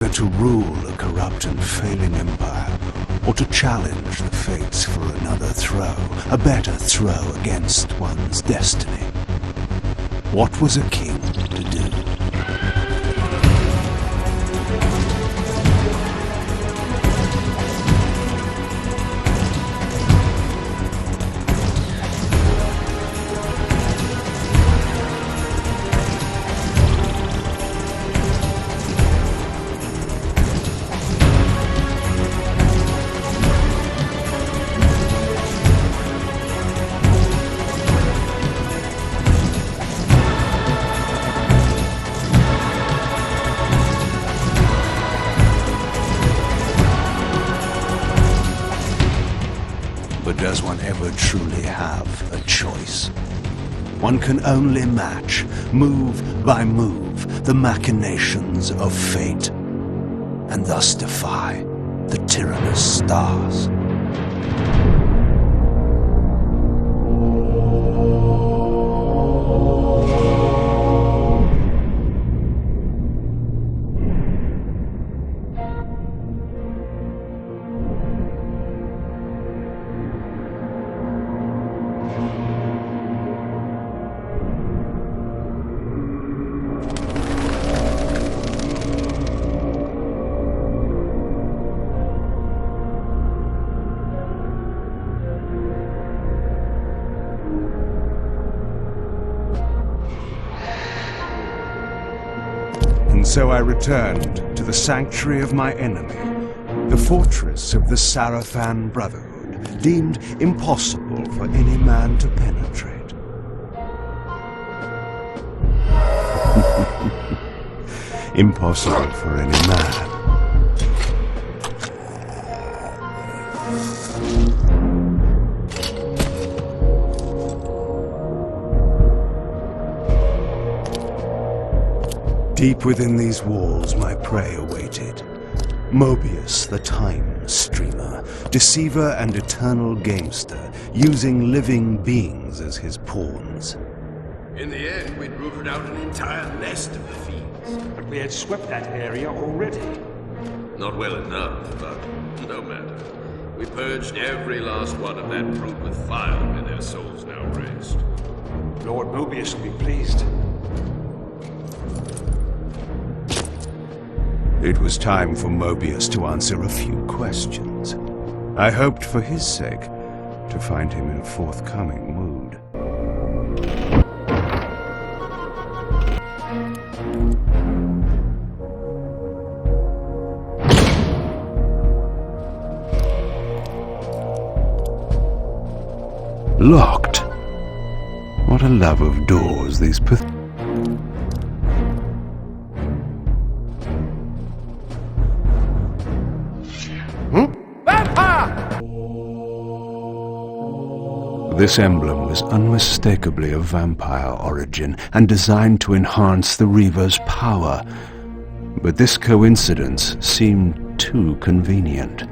To rule a corrupt and failing empire, or to challenge the fates for another throw, a better throw against one's destiny. What was a king to do? Does one ever truly have a choice? One can only match, move by move, the machinations of fate, and thus defy the tyrannous stars. And so I returned to the sanctuary of my enemy, the fortress of the Sarafan Brotherhood, deemed impossible for any man to penetrate. Impossible for any man. Deep within these walls, my prey awaited. Mobius, the time streamer, deceiver and eternal gamester, using living beings as his pawns. In the end, we'd rooted out an entire nest of the fiends. But we had swept that area already. Not well enough, but no matter. We purged every last one of that brood with fire, and their souls now rest. Lord Mobius will be pleased. It was time for Mobius to answer a few questions. I hoped for his sake to find him in a forthcoming mood. Locked. What a love of doors these This emblem was unmistakably of vampire origin and designed to enhance the Reaver's power. But this coincidence seemed too convenient.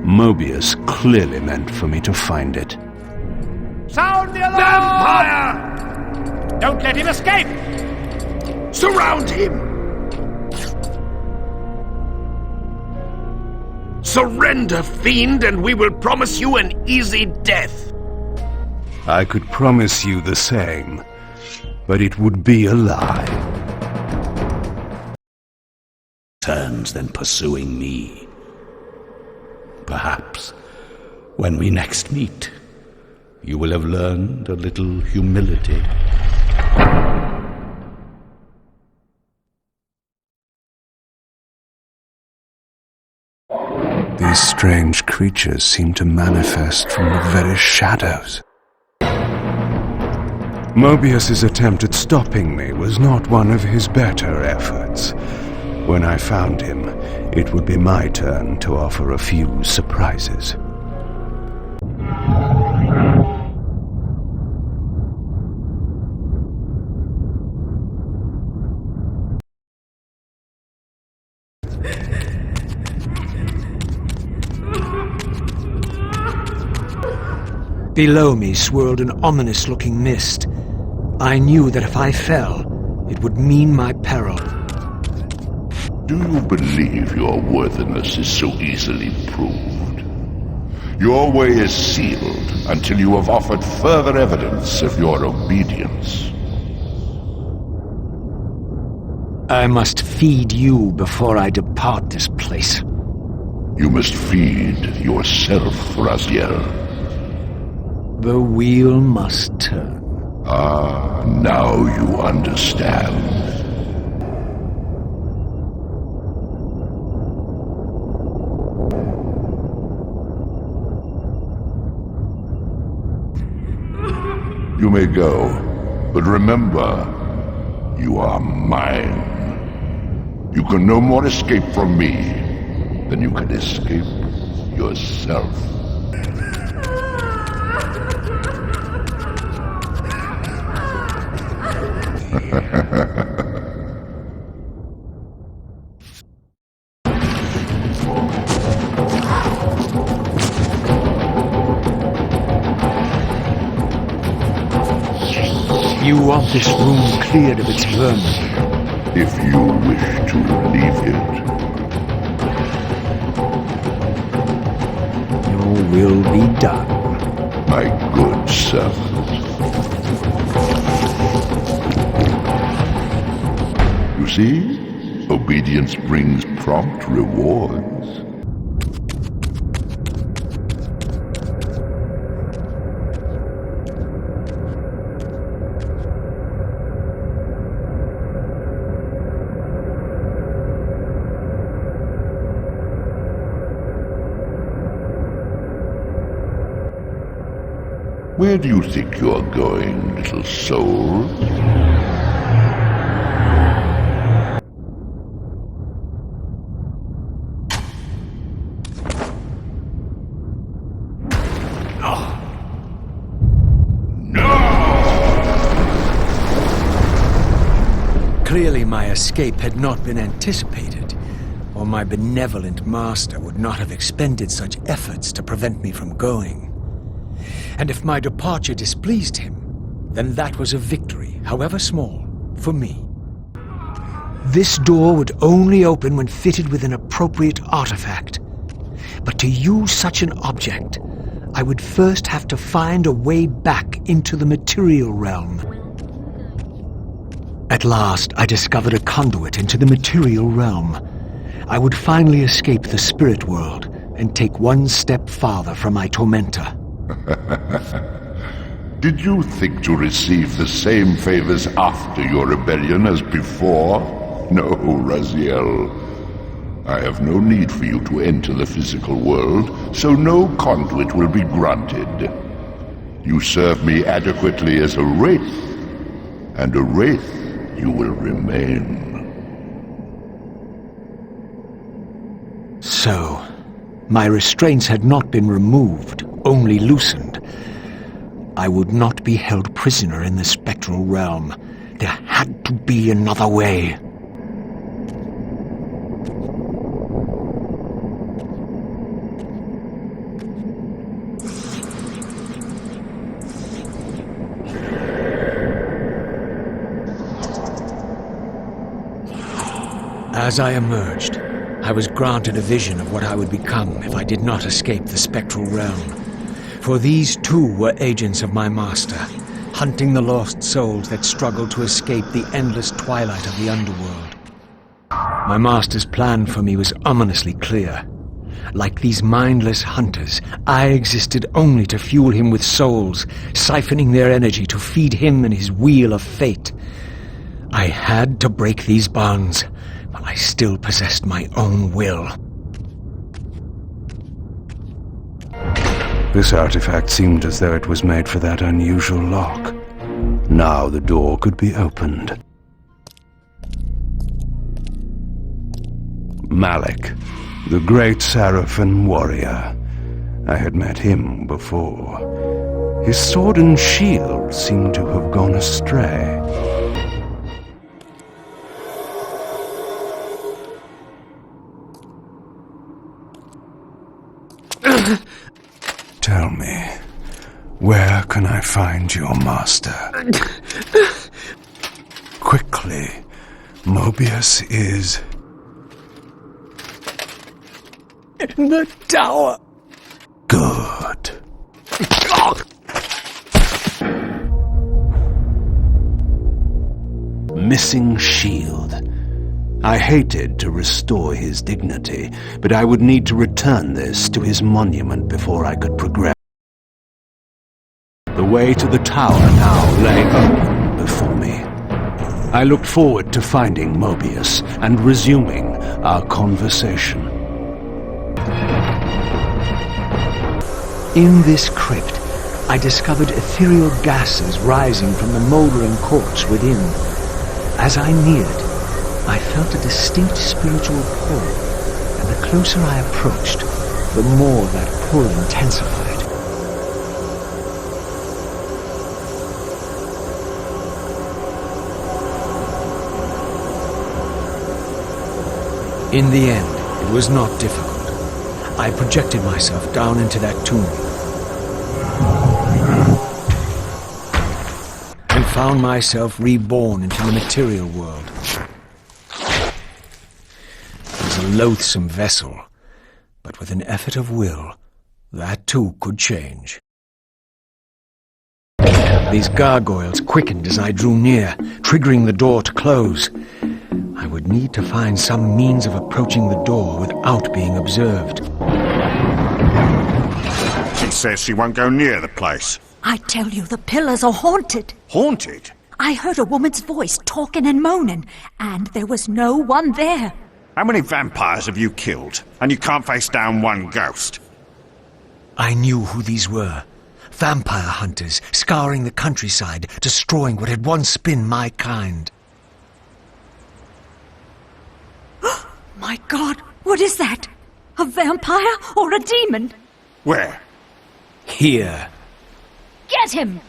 Mobius clearly meant for me to find it. Sound the alarm! Vampire! Don't let him escape! Surround him! Surrender, fiend, and we will promise you an easy death. I could promise you the same, but it would be a lie. Turns than pursuing me. Perhaps, when we next meet, you will have learned a little humility. These strange creatures seem to manifest from the very shadows. Mobius's attempt at stopping me was not one of his better efforts. When I found him, it would be my turn to offer a few surprises. Below me swirled an ominous-looking mist. I knew that if I fell, it would mean my peril. Do you believe your worthiness is so easily proved? Your way is sealed until you have offered further evidence of your obedience. I must feed you before I depart this place. You must feed yourself, Raziel. The wheel must turn. Ah, now you understand. You may go, but remember, you are mine. You can no more escape from me than you can escape yourself. You want this room cleared of its vermin. If you wish to leave it. Your will be done. My good servant. You see? Obedience brings prompt rewards. Where do you think you're going, little soul? Clearly my escape had not been anticipated, or my benevolent master would not have expended such efforts to prevent me from going. And if my departure displeased him, then that was a victory, however small, for me. This door would only open when fitted with an appropriate artifact. But to use such an object, I would first have to find a way back into the material realm. At last, I discovered a conduit into the material realm. I would finally escape the spirit world and take one step farther from my tormentor. Did you think to receive the same favors after your rebellion as before? No, Raziel. I have no need for you to enter the physical world, so no conduit will be granted. You serve me adequately as a wraith, and a wraith you will remain. So, my restraints had not been removed, only loosened. I would not be held prisoner in the spectral realm. There had to be another way. As I emerged, I was granted a vision of what I would become if I did not escape the spectral realm. For these too were agents of my master, hunting the lost souls that struggled to escape the endless twilight of the underworld. My master's plan for me was ominously clear. Like these mindless hunters, I existed only to fuel him with souls, siphoning their energy to feed him and his wheel of fate. I had to break these bonds, while I still possessed my own will. This artifact seemed as though it was made for that unusual lock. Now the door could be opened. Malik, the great Sarafan warrior. I had met him before. His sword and shield seemed to have gone astray. Tell me, where can I find your master? Quickly, Mobius is... in the tower. Good. Missing shield. I hated to restore his dignity, but I would need to return this to his monument before I could progress. The way to the tower now lay open before me. I looked forward to finding Mobius and resuming our conversation. In this crypt, I discovered ethereal gases rising from the mouldering corpse within. As I neared, I felt a distinct spiritual pull, and the closer I approached, the more that pull intensified. In the end, it was not difficult. I projected myself down into that tomb, and found myself reborn into the material world. It was a loathsome vessel, but with an effort of will, that too could change. These gargoyles quickened as I drew near, triggering the door to close. I would need to find some means of approaching the door without being observed. She says she won't go near the place. I tell you, the pillars are haunted. Haunted? I heard a woman's voice talking and moaning, and there was no one there. How many vampires have you killed? And you can't face down one ghost? I knew who these were. Vampire hunters, scouring the countryside, destroying what had once been my kind. My God, what is that? A vampire or a demon? Where? Here. Get him!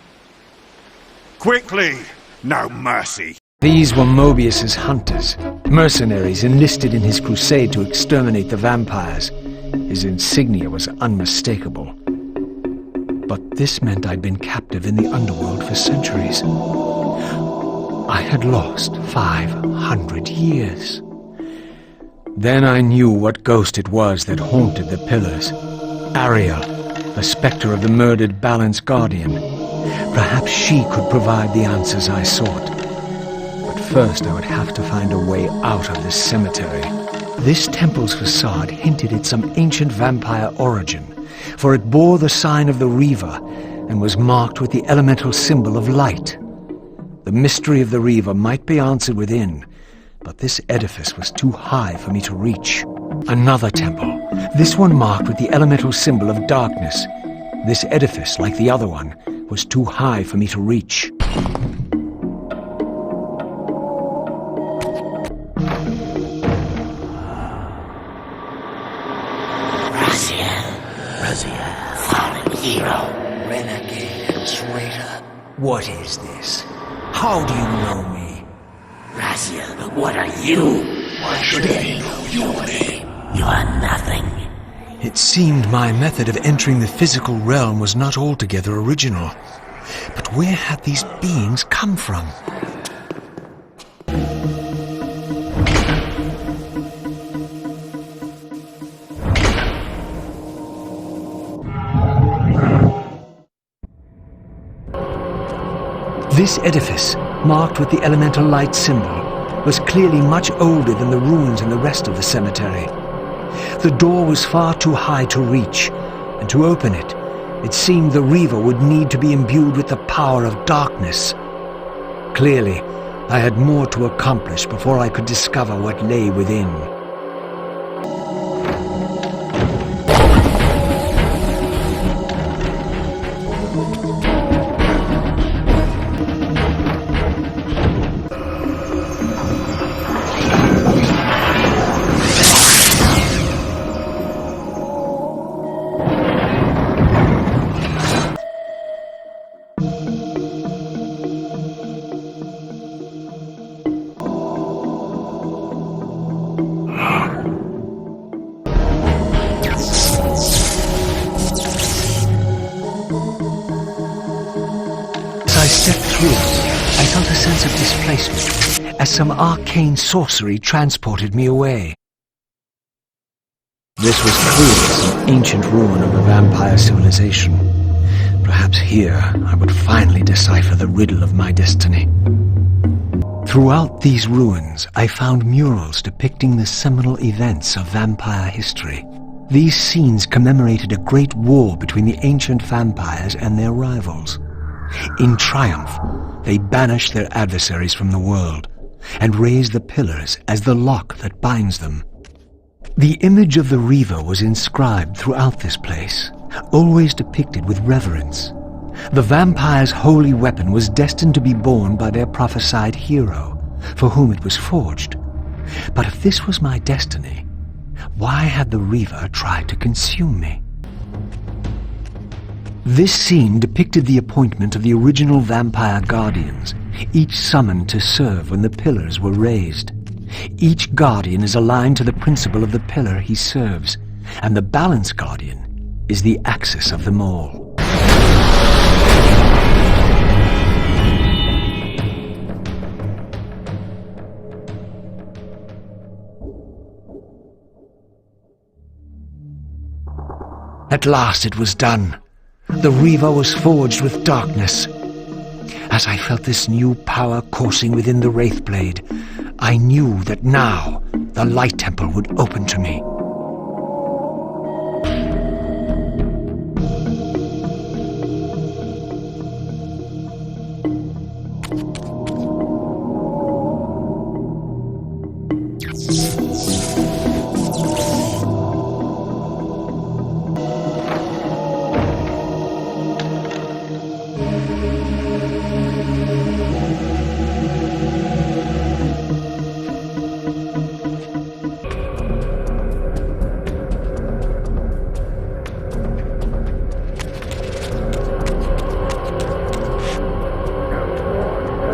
Quickly! No mercy! These were Mobius's hunters, mercenaries enlisted in his crusade to exterminate the vampires. His insignia was unmistakable. But this meant I'd been captive in the underworld for centuries. I had lost 500 years. Then I knew what ghost it was that haunted the pillars. Ariel, the spectre of the murdered Balan's guardian. Perhaps she could provide the answers I sought. But first I would have to find a way out of this cemetery. This temple's facade hinted at some ancient vampire origin, for it bore the sign of the Reaver and was marked with the elemental symbol of light. The mystery of the Reaver might be answered within, but this edifice was too high for me to reach. Another temple, this one marked with the elemental symbol of darkness. This edifice, like the other one, was too high for me to reach. Raziel, fallen hero, renegade and traitor. What is this? How do you know me? Raziel, what are you? Why should they know your name? You are nothing. It seemed my method of entering the physical realm was not altogether original. But where had these beings come from? This edifice, marked with the elemental light symbol, was clearly much older than the ruins in the rest of the cemetery. The door was far too high to reach, and to open it, it seemed the Reaver would need to be imbued with the power of darkness. Clearly, I had more to accomplish before I could discover what lay within. I felt a sense of displacement, as some arcane sorcery transported me away. This was clearly some ancient ruin of a vampire civilization. Perhaps here I would finally decipher the riddle of my destiny. Throughout these ruins, I found murals depicting the seminal events of vampire history. These scenes commemorated a great war between the ancient vampires and their rivals. In triumph, they banished their adversaries from the world and raised the pillars as the lock that binds them. The image of the Reaver was inscribed throughout this place, always depicted with reverence. The vampire's holy weapon was destined to be borne by their prophesied hero, for whom it was forged. But if this was my destiny, why had the Reaver tried to consume me? This scene depicted the appointment of the original vampire guardians, each summoned to serve when the pillars were raised. Each guardian is aligned to the principle of the pillar he serves, and the balance guardian is the axis of them all. At last it was done. The Reaver was forged with darkness. As I felt this new power coursing within the Wraithblade, I knew that now the Light Temple would open to me.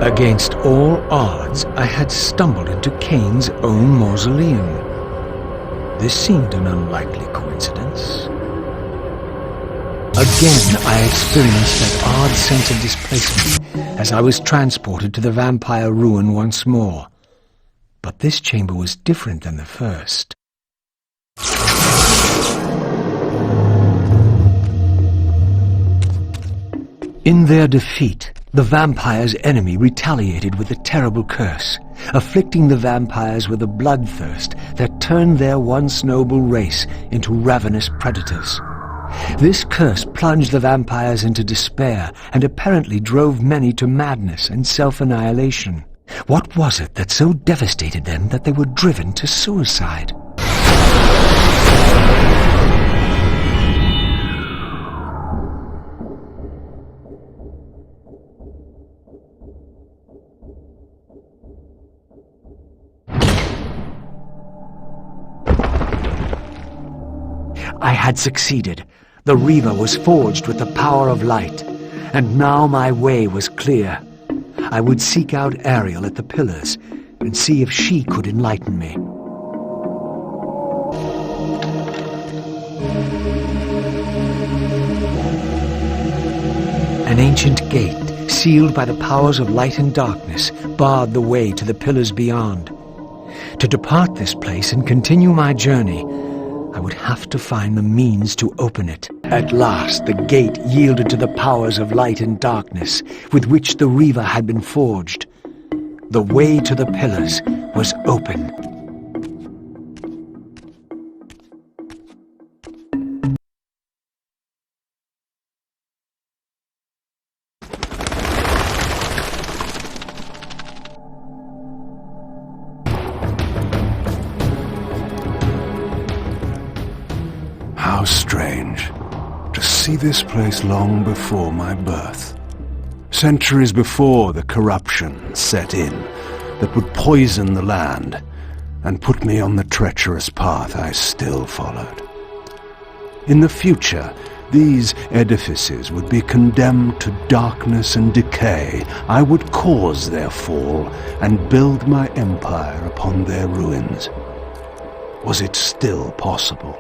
Against all odds, I had stumbled into Kain's own mausoleum. This seemed an unlikely coincidence. Again, I experienced that odd sense of displacement as I was transported to the vampire ruin once more. But this chamber was different than the first. In their defeat, the vampire's enemy retaliated with a terrible curse, afflicting the vampires with a bloodthirst that turned their once noble race into ravenous predators. This curse plunged the vampires into despair and apparently drove many to madness and self-annihilation. What was it that so devastated them that they were driven to suicide? I had succeeded. The Reaver was forged with the power of light, and now my way was clear. I would seek out Ariel at the pillars and see if she could enlighten me. An ancient gate, sealed by the powers of light and darkness, barred the way to the pillars beyond. To depart this place and continue my journey, I would have to find the means to open it. At last, the gate yielded to the powers of light and darkness with which the Reaver had been forged. The way to the pillars was open. How strange to see this place long before my birth. Centuries before the corruption set in that would poison the land and put me on the treacherous path I still followed. In the future, these edifices would be condemned to darkness and decay. I would cause their fall and build my empire upon their ruins. Was it still possible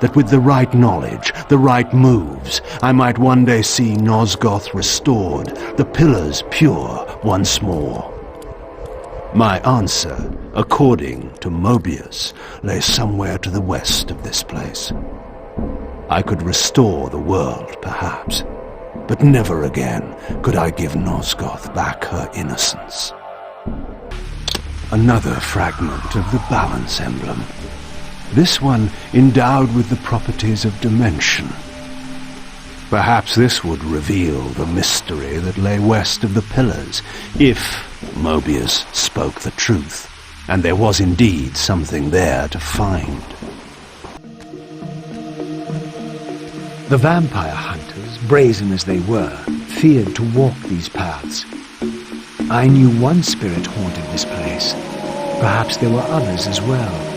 that with the right knowledge, the right moves, I might one day see Nosgoth restored, the pillars pure once more? My answer, according to Mobius, lay somewhere to the west of this place. I could restore the world, perhaps, but never again could I give Nosgoth back her innocence. Another fragment of the balance emblem. This one endowed with the properties of dimension. Perhaps this would reveal the mystery that lay west of the pillars, if Mobius spoke the truth, and there was indeed something there to find. The vampire hunters, brazen as they were, feared to walk these paths. I knew one spirit haunted this place. Perhaps there were others as well.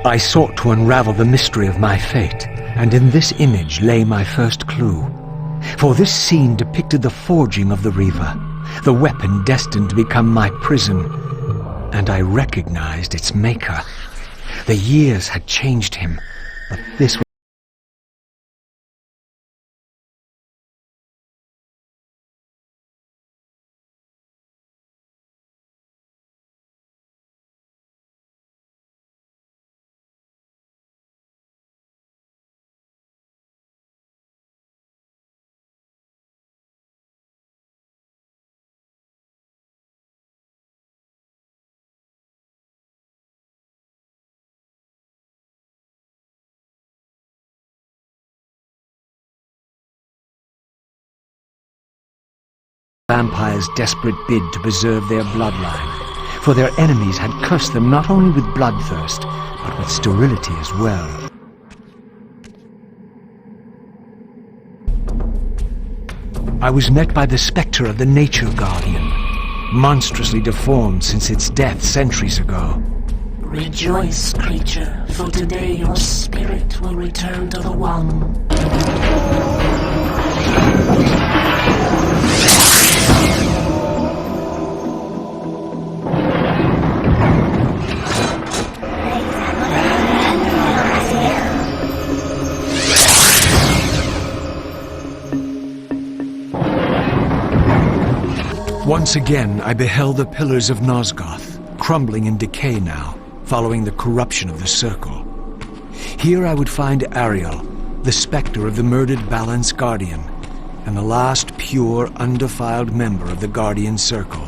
I sought to unravel the mystery of my fate, and in this image lay my first clue. For this scene depicted the forging of the Reaver, the weapon destined to become my prison, and I recognized its maker. The years had changed him, but this was... Vampires' desperate bid to preserve their bloodline, for their enemies had cursed them not only with bloodthirst, but with sterility as well. I was met by the spectre of the Nature Guardian, monstrously deformed since its death centuries ago. Rejoice, creature, for today your spirit will return to the One. Once again, I beheld the pillars of Nosgoth, crumbling in decay now, following the corruption of the Circle. Here I would find Ariel, the spectre of the murdered Balance Guardian, and the last pure, undefiled member of the Guardian Circle.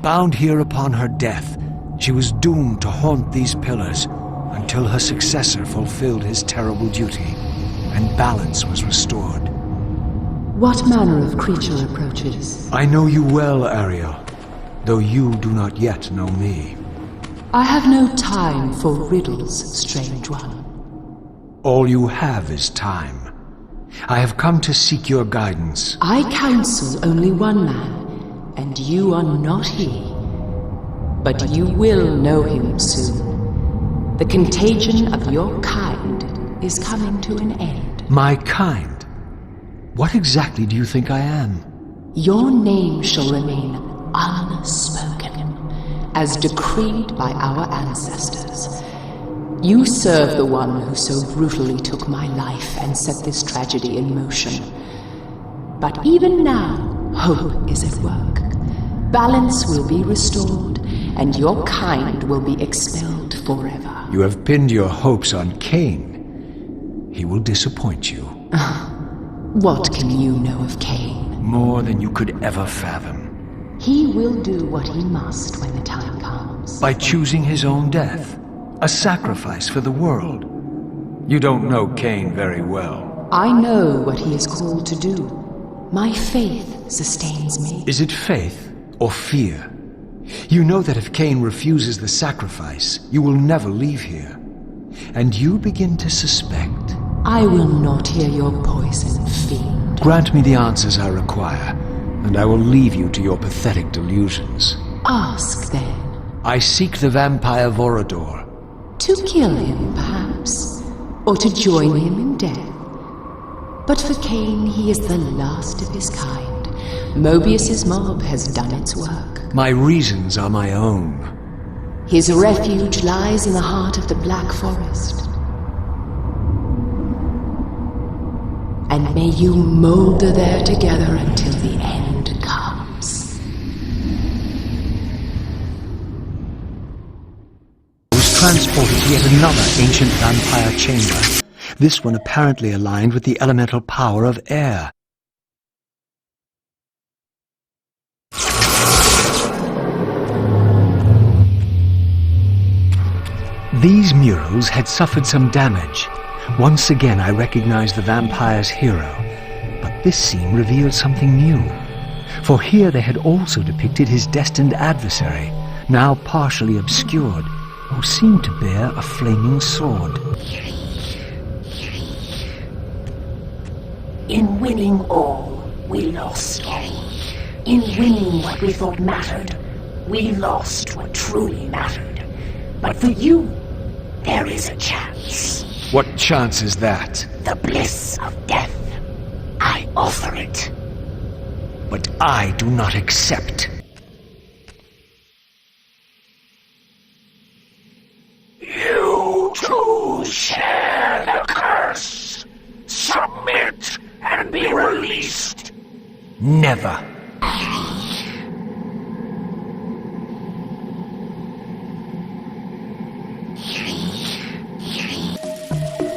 Bound here upon her death, she was doomed to haunt these pillars until her successor fulfilled his terrible duty, and balance was restored. What manner of creature approaches? I know you well, Ariel, though you do not yet know me. I have no time for riddles, strange one. All you have is time. I have come to seek your guidance. I counsel only one man, and you are not he. But you will know him soon. The contagion of your kind is coming to an end. My kind? What exactly do you think I am? Your name shall remain unspoken, as decreed by our ancestors. You serve the one who so brutally took my life and set this tragedy in motion. But even now, hope is at work. Balance will be restored, and your kind will be expelled forever. You have pinned your hopes on Cain. He will disappoint you. What can you know of Cain? More than you could ever fathom. He will do what he must when the time comes. By choosing his own death. A sacrifice for the world. You don't know Cain very well. I know what he is called to do. My faith sustains me. Is it faith or fear? You know that if Cain refuses the sacrifice, you will never leave here. And you begin to suspect. I will not hear your poison, fiend. Grant me the answers I require, and I will leave you to your pathetic delusions. Ask, then. I seek the vampire Vorador. To kill him, perhaps? lives, or to join him in death. But for Kain, he is the last of his kind. Mobius's mob has done its work. My reasons are my own. His refuge lies in the heart of the Black Forest. And may you molder there together until the end comes. I was transported to yet another ancient vampire chamber. This one apparently aligned with the elemental power of air. These murals had suffered some damage. Once again I recognized the vampire's hero, but this scene revealed something new. For here they had also depicted his destined adversary, now partially obscured, who seemed to bear a flaming sword. In winning all, we lost all. In winning what we thought mattered, we lost what truly mattered. But for you, there is a chance. What chance is that? The bliss of death. I offer it. But I do not accept. You too share the curse. Submit and be released. Never.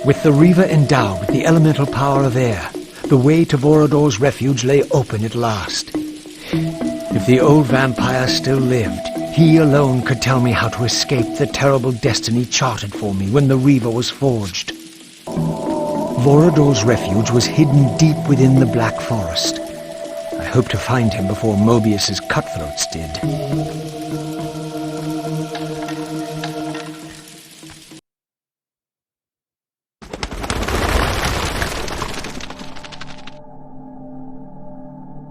With the Reaver endowed with the elemental power of air, the way to Vorador's refuge lay open at last. If the old vampire still lived, he alone could tell me how to escape the terrible destiny charted for me when the Reaver was forged. Vorador's refuge was hidden deep within the Black Forest. I hoped to find him before Mobius's cutthroats did.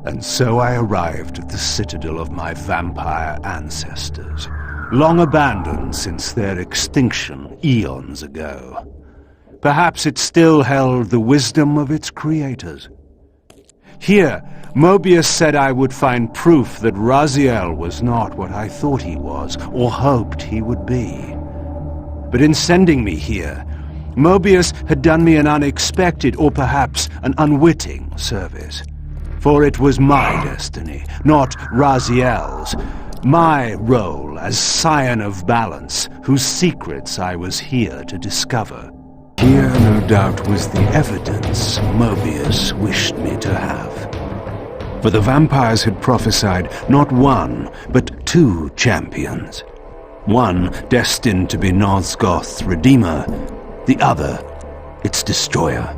And so I arrived at the citadel of my vampire ancestors, long abandoned since their extinction eons ago. Perhaps it still held the wisdom of its creators. Here, Mobius said I would find proof that Raziel was not what I thought he was, or hoped he would be. But in sending me here, Mobius had done me an unexpected, or perhaps an unwitting service. For it was my destiny, not Raziel's, my role as Scion of Balance, whose secrets I was here to discover. Here, no doubt, was the evidence Mobius wished me to have. For the vampires had prophesied not one, but two champions. One destined to be Nosgoth's redeemer, the other its destroyer.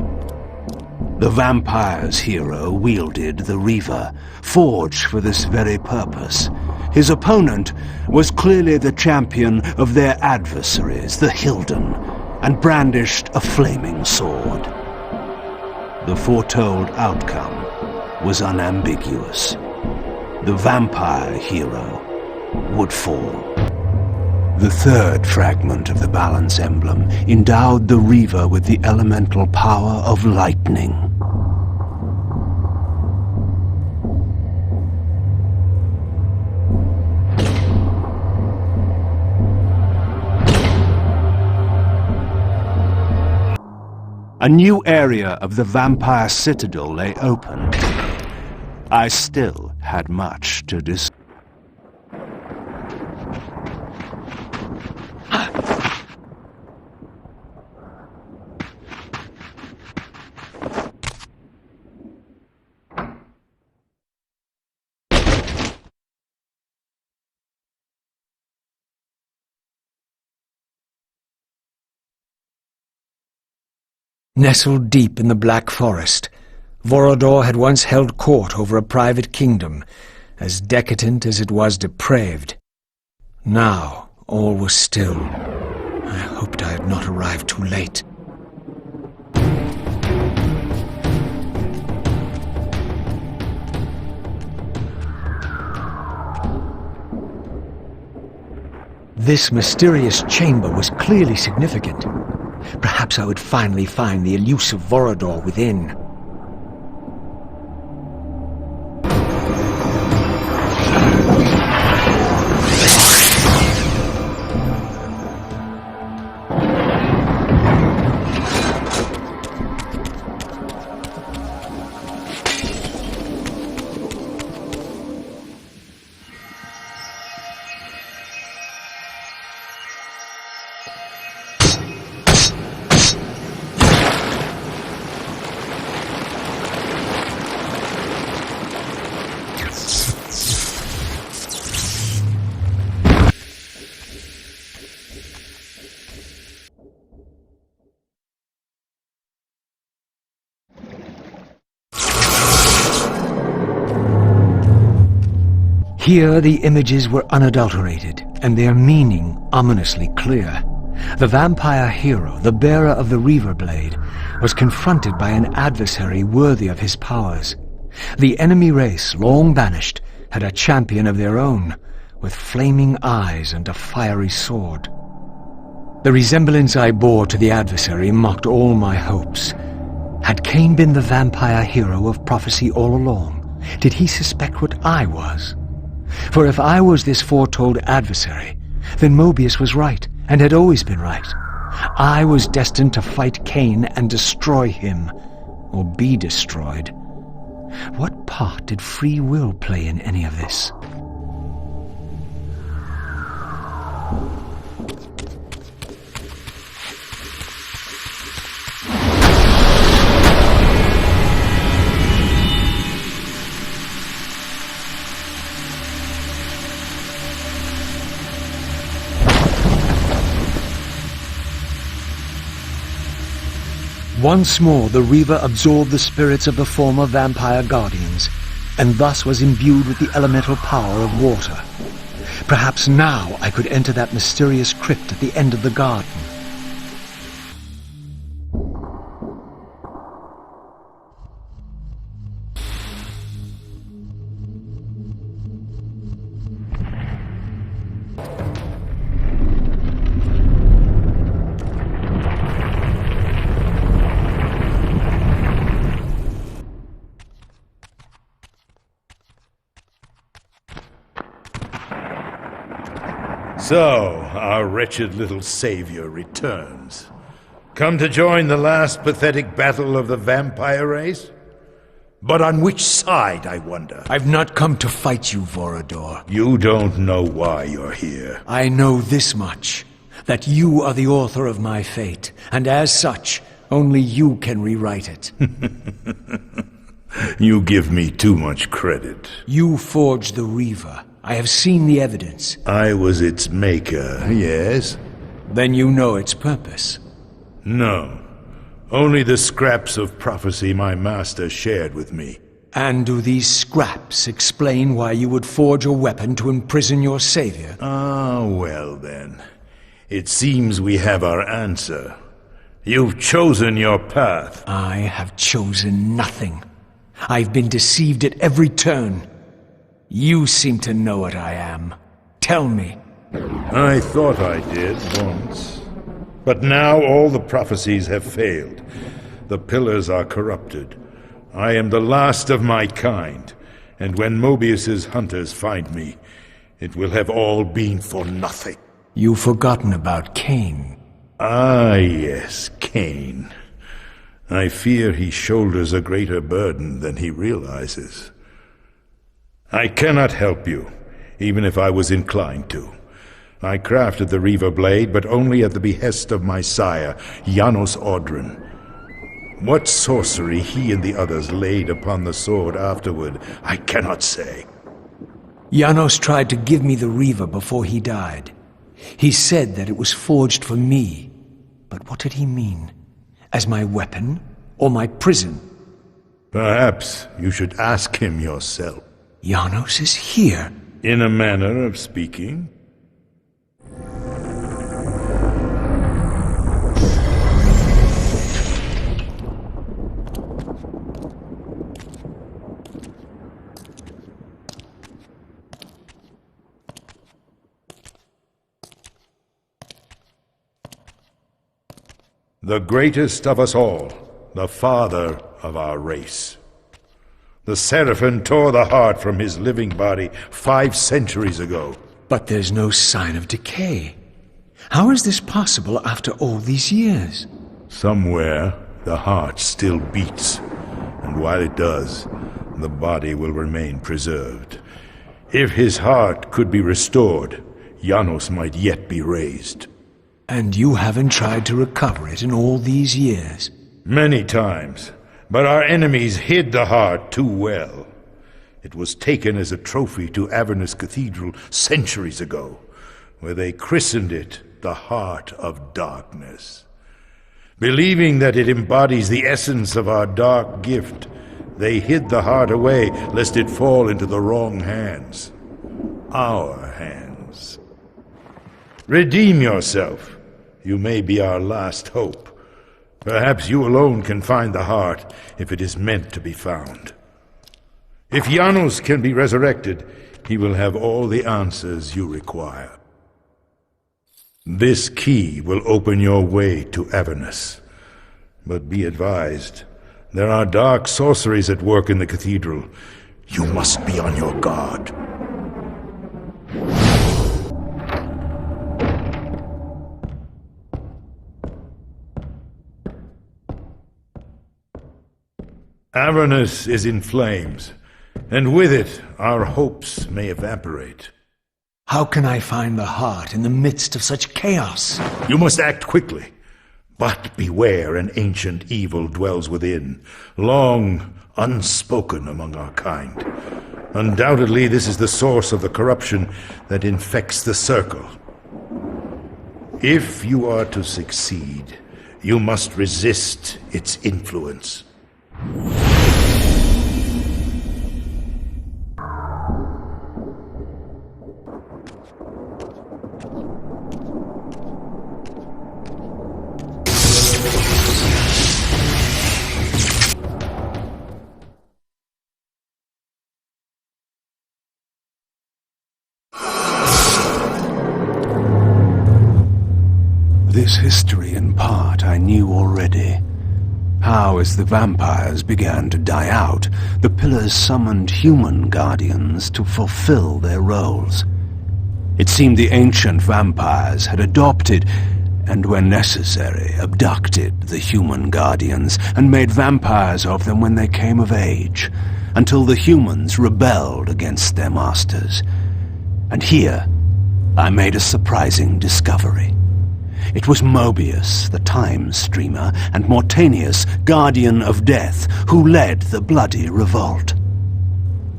The vampire's hero wielded the Reaver, forged for this very purpose. His opponent was clearly the champion of their adversaries, the Hilden, and brandished a flaming sword. The foretold outcome was unambiguous. The vampire hero would fall. The third fragment of the Balance Emblem endowed the Reaver with the elemental power of lightning. A new area of the vampire citadel lay open. I still had much to discover. Nestled deep in the Black Forest, Vorador had once held court over a private kingdom, as decadent as it was depraved. Now, all was still. I hoped I had not arrived too late. This mysterious chamber was clearly significant. Perhaps perhaps I would finally find the elusive Vorador within. Here the images were unadulterated, and their meaning ominously clear. The vampire hero, the bearer of the Reaver blade, was confronted by an adversary worthy of his powers. The enemy race, long banished, had a champion of their own, with flaming eyes and a fiery sword. The resemblance I bore to the adversary mocked all my hopes. Had Kain been the vampire hero of prophecy all along? Did he suspect what I was? For if I was this foretold adversary, then Mobius was right, and had always been right. I was destined to fight Kain and destroy him, or be destroyed. What part did free will play in any of this? Once more the Reaver absorbed the spirits of the former vampire guardians, and thus was imbued with the elemental power of water. Perhaps now I could enter that mysterious crypt at the end of the garden. So, our wretched little savior returns. Come to join the last pathetic battle of the vampire race? But on which side, I wonder? I've not come to fight you, Vorador. You don't know why you're here. I know this much, that you are the author of my fate, and as such, only you can rewrite it. You give me too much credit. You forged the Reaver. I have seen the evidence. I was its maker, yes? Then you know its purpose. No. Only the scraps of prophecy my master shared with me. And do these scraps explain why you would forge a weapon to imprison your savior? Ah, well then. It seems we have our answer. You've chosen your path. I have chosen nothing. I've been deceived at every turn. You seem to know what I am. Tell me. I thought I did once. But now all the prophecies have failed. The pillars are corrupted. I am the last of my kind, and when Mobius's hunters find me, it will have all been for nothing. You've forgotten about Kain. Ah, yes, Kain. I fear he shoulders a greater burden than he realizes. I cannot help you, even if I was inclined to. I crafted the Reaver blade, but only at the behest of my sire, Janos Audron. What sorcery he and the others laid upon the sword afterward, I cannot say. Janos tried to give me the Reaver before he died. He said that it was forged for me. But what did he mean? As my weapon, or my prison? Perhaps you should ask him yourself. Janos is here. In a manner of speaking. The greatest of us all, the father of our race. The Seraphim tore the heart from his living body 5 centuries ago. But there's no sign of decay. How is this possible after all these years? Somewhere, the heart still beats, and while it does, the body will remain preserved. If his heart could be restored, Janos might yet be raised. And you haven't tried to recover it in all these years? Many times, but our enemies hid the heart too well. It was taken as a trophy to Avernus Cathedral centuries ago, where they christened it the Heart of Darkness. Believing that it embodies the essence of our dark gift, they hid the heart away lest it fall into the wrong hands. Our hands. Redeem yourself. You may be our last hope. Perhaps you alone can find the heart if it is meant to be found. If Janos can be resurrected, he will have all the answers you require. This key will open your way to Avernus. But be advised, there are dark sorceries at work in the cathedral. You must be on your guard. Avernus is in flames, and with it, our hopes may evaporate. How can I find the heart in the midst of such chaos? You must act quickly. But beware, an ancient evil dwells within, long unspoken among our kind. Undoubtedly, this is the source of the corruption that infects the Circle. If you are to succeed, you must resist its influence. This history, in part, I knew already. How, as the vampires began to die out, the pillars summoned human guardians to fulfill their roles. It seemed the ancient vampires had adopted, and when necessary, abducted the human guardians and made vampires of them when they came of age, until the humans rebelled against their masters. And here, I made a surprising discovery. It was Mobius, the time streamer, and Mortanius, guardian of death, who led the bloody revolt.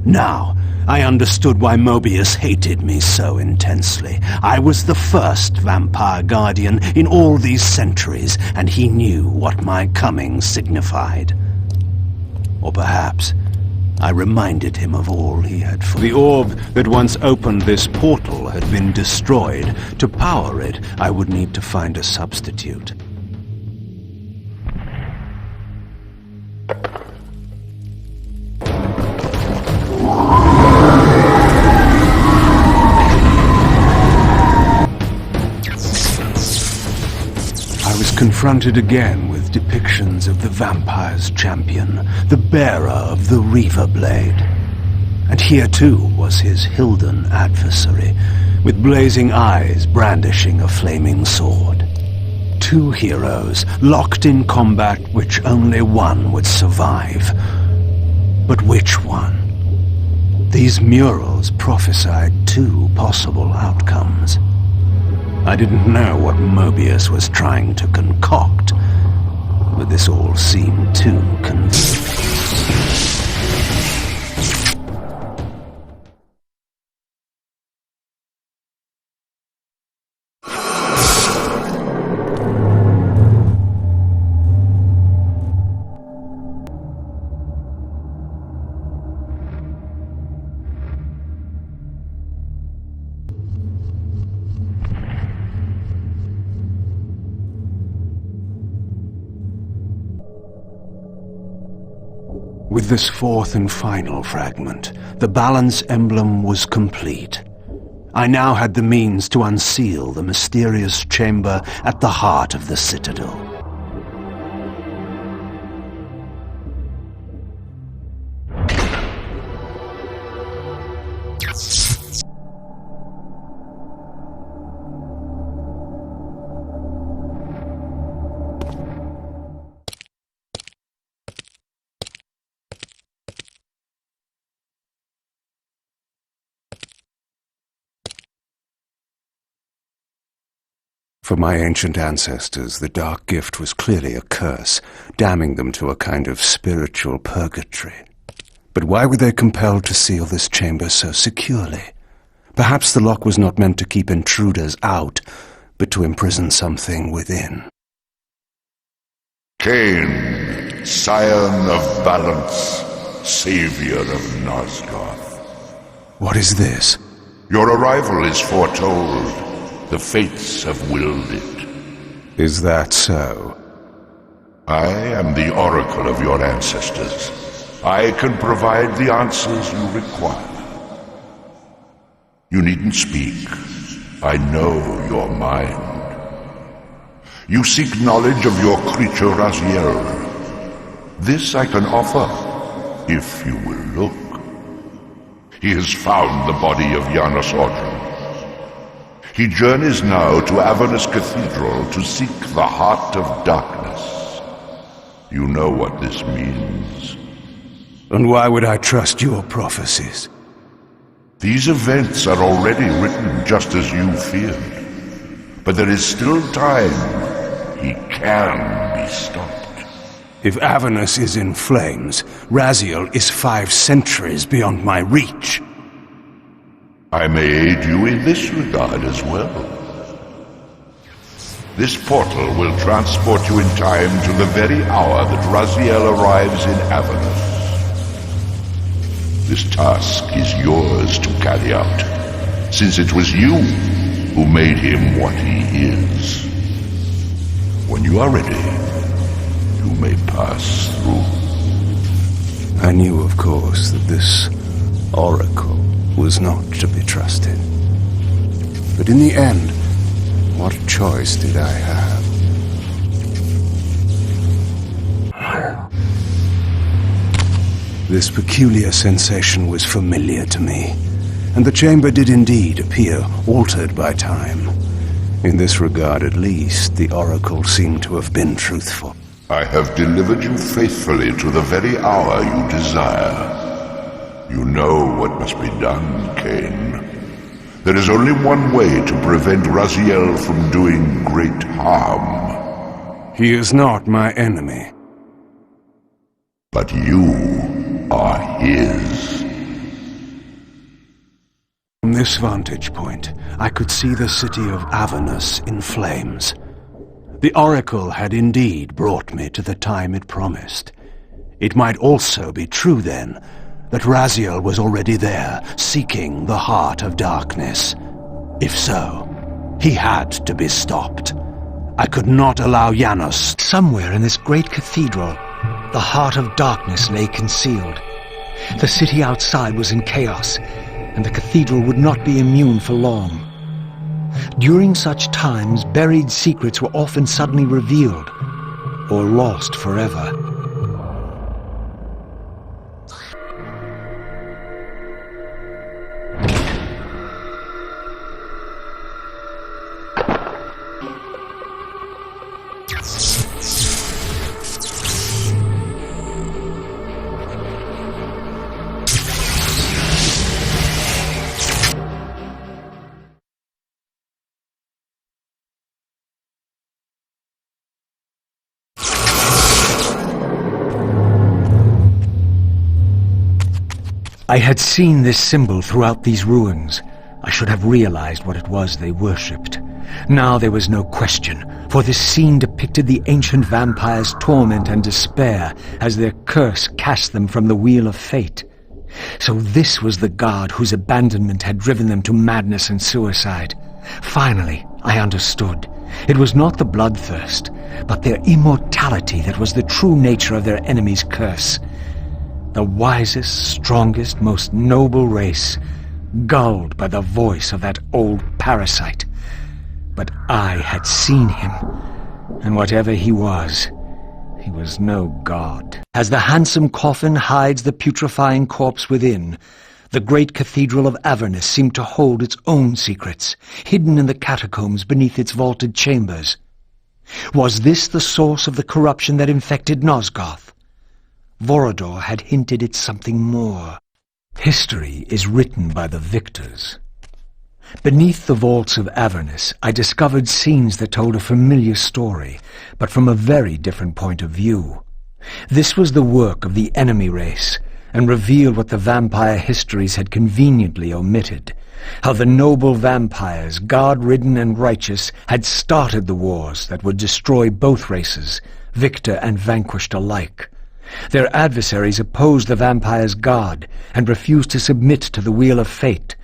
Now, I understood why Mobius hated me so intensely. I was the first vampire guardian in all these centuries, and he knew what my coming signified. Or perhaps I reminded him of all he had for. The orb that once opened this portal had been destroyed. To power it, I would need to find a substitute. I was confronted again with depictions of the vampire's champion, the bearer of the Reaver blade. And here too was his Hilden adversary, with blazing eyes brandishing a flaming sword. Two heroes locked in combat which only one would survive. But which one? These murals prophesied two possible outcomes. I didn't know what Mobius was trying to concoct, but this all seemed too convincing. With this fourth and final fragment, the balance emblem was complete. I now had the means to unseal the mysterious chamber at the heart of the Citadel. For my ancient ancestors, the dark gift was clearly a curse, damning them to a kind of spiritual purgatory. But why were they compelled to seal this chamber so securely? Perhaps the lock was not meant to keep intruders out, but to imprison something within. Kain, scion of balance, savior of Nosgoth. What is this? Your arrival is foretold. The fates have willed it. Is that so? I am the oracle of your ancestors. I can provide the answers you require. You needn't speak. I know your mind. You seek knowledge of your creature Raziel. This I can offer, if you will look. He has found the body of Janos Ordran. He journeys now to Avernus Cathedral to seek the Heart of Darkness. You know what this means. And why would I trust your prophecies? These events are already written just as you feared. But there is still time. He can be stopped. If Avernus is in flames, Raziel is 5 centuries beyond my reach. I may aid you in this regard as well. This portal will transport you in time to the very hour that Raziel arrives in Avernus. This task is yours to carry out, since it was you who made him what he is. When you are ready, you may pass through. I knew, of course, that this oracle was not to be trusted. But in the end, what choice did I have? This peculiar sensation was familiar to me, and the chamber did indeed appear altered by time. In this regard, at least, the oracle seemed to have been truthful. I have delivered you faithfully to the very hour you desire. You know what must be done, Kain. There is only one way to prevent Raziel from doing great harm. He is not my enemy. But you are his. From this vantage point, I could see the city of Avernus in flames. The oracle had indeed brought me to the time it promised. It might also be true, then, that Raziel was already there, seeking the Heart of Darkness. If so, he had to be stopped. I could not allow Janos. Somewhere in this great cathedral, the Heart of Darkness lay concealed. The city outside was in chaos, and the cathedral would not be immune for long. During such times, buried secrets were often suddenly revealed, or lost forever. I had seen this symbol throughout these ruins. I should have realized what it was they worshipped. Now there was no question, for this scene depicted the ancient vampires' torment and despair as their curse cast them from the wheel of fate. So this was the god whose abandonment had driven them to madness and suicide. Finally, I understood. It was not the bloodthirst, but their immortality that was the true nature of their enemy's curse. The wisest, strongest, most noble race, gulled by the voice of that old parasite. But I had seen him, and whatever he was no god. As the handsome coffin hides the putrefying corpse within, the great Cathedral of Avernus seemed to hold its own secrets, hidden in the catacombs beneath its vaulted chambers. Was this the source of the corruption that infected Nosgoth? Vorador had hinted at something more. History is written by the victors. Beneath the vaults of Avernus, I discovered scenes that told a familiar story, but from a very different point of view. This was the work of the enemy race, and revealed what the vampire histories had conveniently omitted. How the noble vampires, guard-ridden and righteous, had started the wars that would destroy both races, victor and vanquished alike. Their adversaries opposed the vampires' god, and refused to submit to the wheel of fate.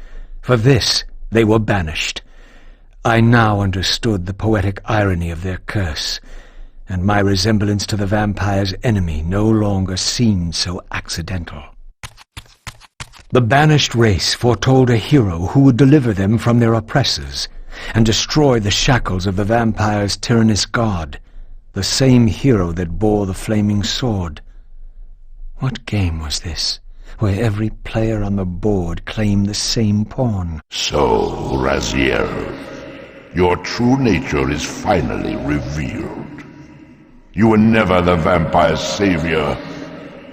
For this, they were banished. I now understood the poetic irony of their curse, and my resemblance to the vampire's enemy no longer seemed so accidental. The banished race foretold a hero who would deliver them from their oppressors, and destroy the shackles of the vampire's tyrannous god, the same hero that bore the flaming sword. What game was this, where every player on the board claimed the same pawn? So, Raziel, your true nature is finally revealed. You were never the vampire's savior.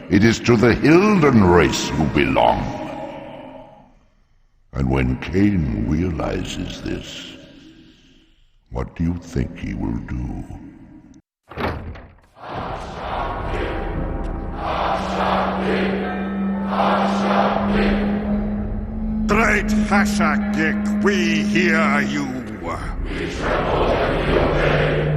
It is to the Hilden race you belong. And when Kain realizes this, what do you think he will do? Great Hashagik, we hear you. We tremble and we obey.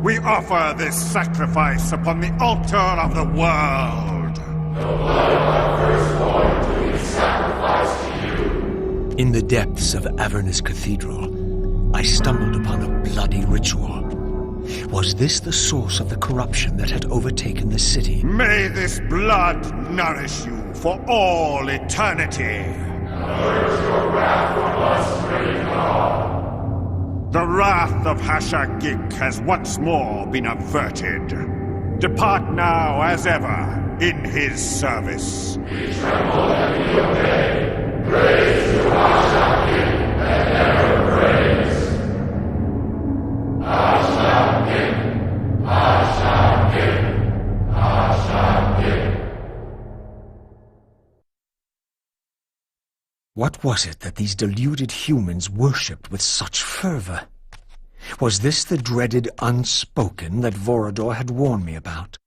We offer this sacrifice upon the altar of the world. The blood of our firstborn do we sacrifice to you. In the depths of Avernus Cathedral, I stumbled upon a bloody ritual. Was this the source of the corruption that had overtaken the city? May this blood nourish you for all eternity. Purge your wrath from us, great God. The wrath of Hashagik has once more been averted. Depart now as ever in his service. We tremble and we obey. Praise to Hashagik and ever praise. Hashagik, Hashagik, Hashagik. What was it that these deluded humans worshipped with such fervor? Was this the dreaded unspoken that Vorador had warned me about?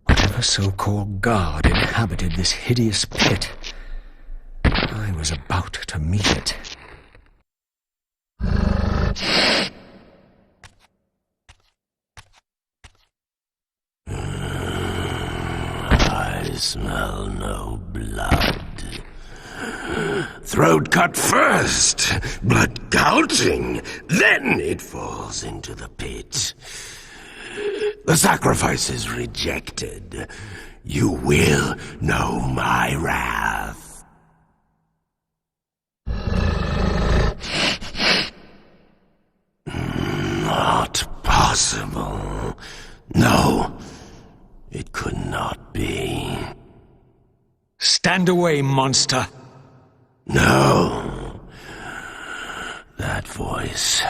Whatever so-called god inhabited this hideous pit, I was about to meet it. I smell no blood. Throat cut first, blood gouging, then it falls into the pit. The sacrifice is rejected. You will know my wrath. Not possible. No, it could not be. Stand away, monster! No. That voice.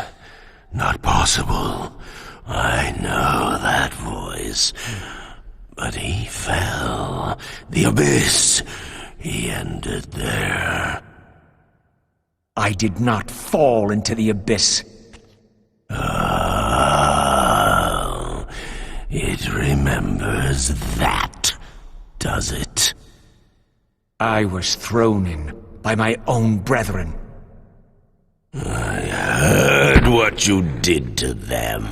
Not possible. I know that voice. But he fell. The abyss. He ended there. I did not fall into the abyss. Oh, it remembers that, does it? I was thrown in by my own brethren. I heard what you did to them.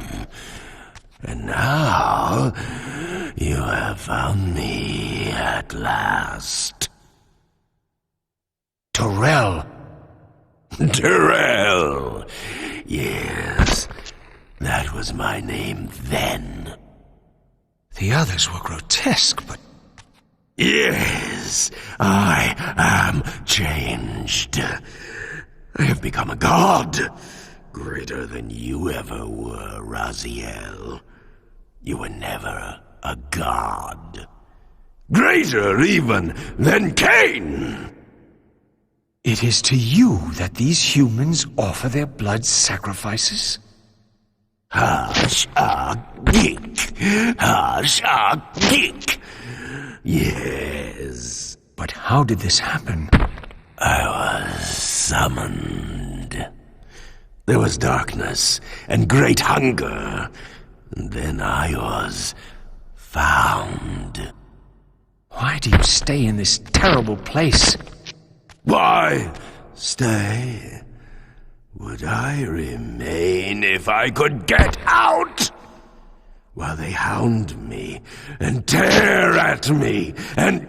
And now, you have found me at last. Terrell! Terrell! Yes, that was my name then. The others were grotesque, but... Yes, I am changed. I have become a god, greater than you ever were, Raziel. You were never a god. Greater even than Kain! It is to you that these humans offer their blood sacrifices? Geek. Yes. But how did this happen? I was summoned. There was darkness and great hunger. And then I was found. Why do you stay in this terrible place? Why stay? Would I remain if I could get out? While they hound me and tear at me and...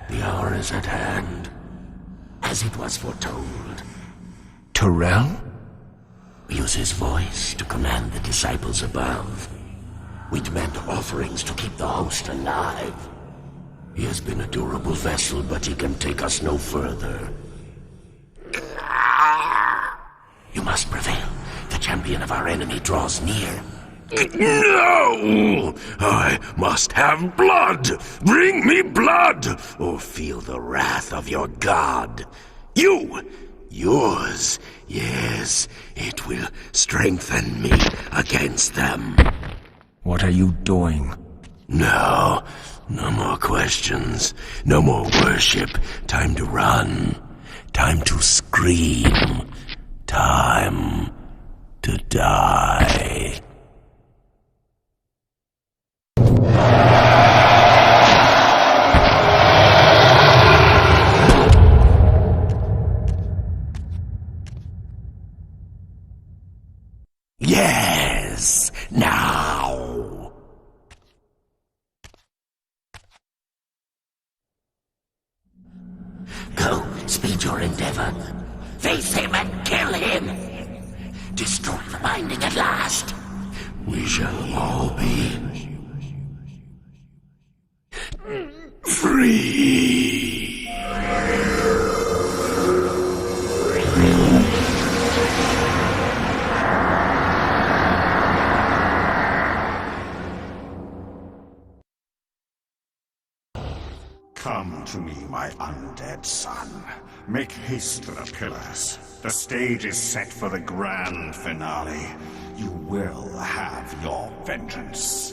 The hour is at hand, as it was foretold. Terrell? Use his voice to command the disciples above. We demand offerings to keep the host alive. He has been a durable vessel, but he can take us no further. You must prevail. The champion of our enemy draws near. No! I must have blood! Bring me blood! Or feel the wrath of your god. Yours. Yes, it will strengthen me against them. What are you doing? No more questions. No more worship. Time to run. Time to scream. Time to die. Yes, now. Go, speed your endeavor. Face him and kill him. Destroy the binding at last. We shall all be free. Come to me, my undead son. Make haste to the pillars. The stage is set for the grand finale. You will have your vengeance.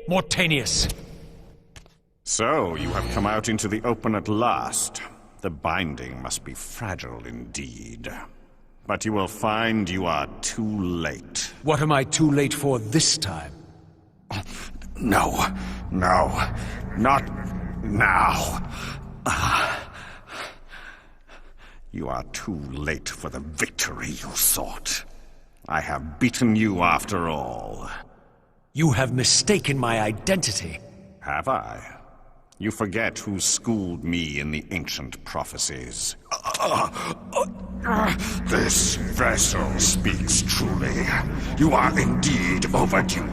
Mortanius! So, you have come out into the open at last. The binding must be fragile indeed. But you will find you are too late. What am I too late for this time? No, not now. You are too late for the victory you sought. I have beaten you after all. You have mistaken my identity. Have I? You forget who schooled me in the ancient prophecies. This vessel speaks truly. You are indeed overdue,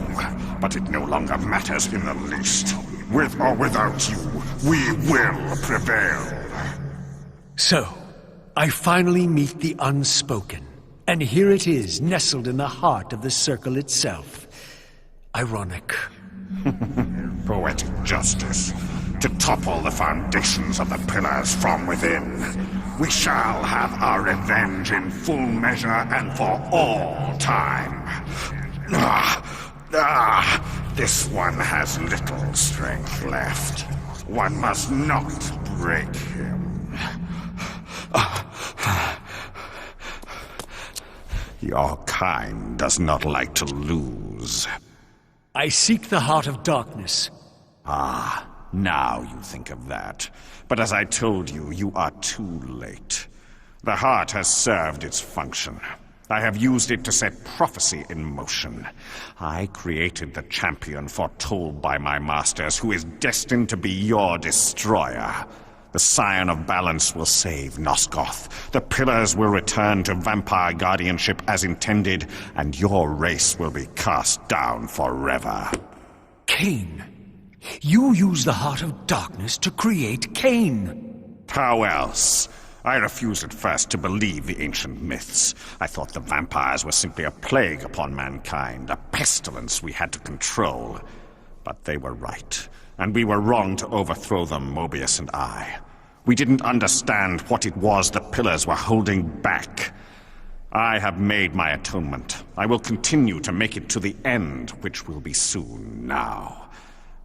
but it no longer matters in the least. With or without you, we will prevail. So, I finally meet the unspoken. And here it is, nestled in the heart of the circle itself. Ironic. Poetic justice. To topple the foundations of the pillars from within. We shall have our revenge in full measure and for all time. This one has little strength left. One must not break him. Your kind does not like to lose. I seek the heart of darkness. Now you think of that. But as I told you, you are too late. The heart has served its function. I have used it to set prophecy in motion. I created the champion foretold by my masters, who is destined to be your destroyer. The Scion of Balance will save Nosgoth. The Pillars will return to vampire guardianship as intended, and your race will be cast down forever. Kain. You use the heart of darkness to create Kain. How else? I refused at first to believe the ancient myths. I thought the vampires were simply a plague upon mankind, a pestilence we had to control. But they were right, and we were wrong to overthrow them, Mobius and I. We didn't understand what it was the pillars were holding back. I have made my atonement. I will continue to make it to the end, which will be soon now.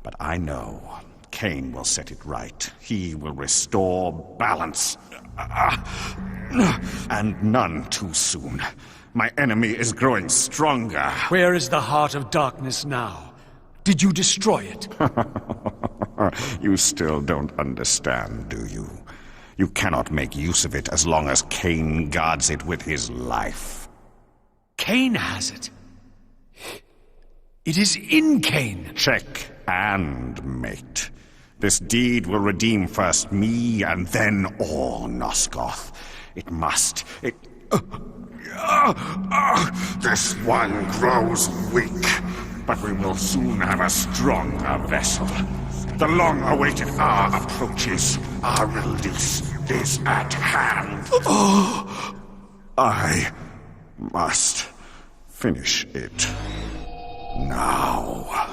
But I know Kain will set it right. He will restore balance. And none too soon. My enemy is growing stronger. Where is the heart of darkness now? Did you destroy it? You still don't understand, do you? You cannot make use of it as long as Kain guards it with his life. Kain has it. It is in Kain. Check and mate. This deed will redeem first me and then all Nosgoth. It must. This one grows weak, but we will soon have a stronger vessel. The long-awaited hour approaches. Our release is at hand. I must finish it now.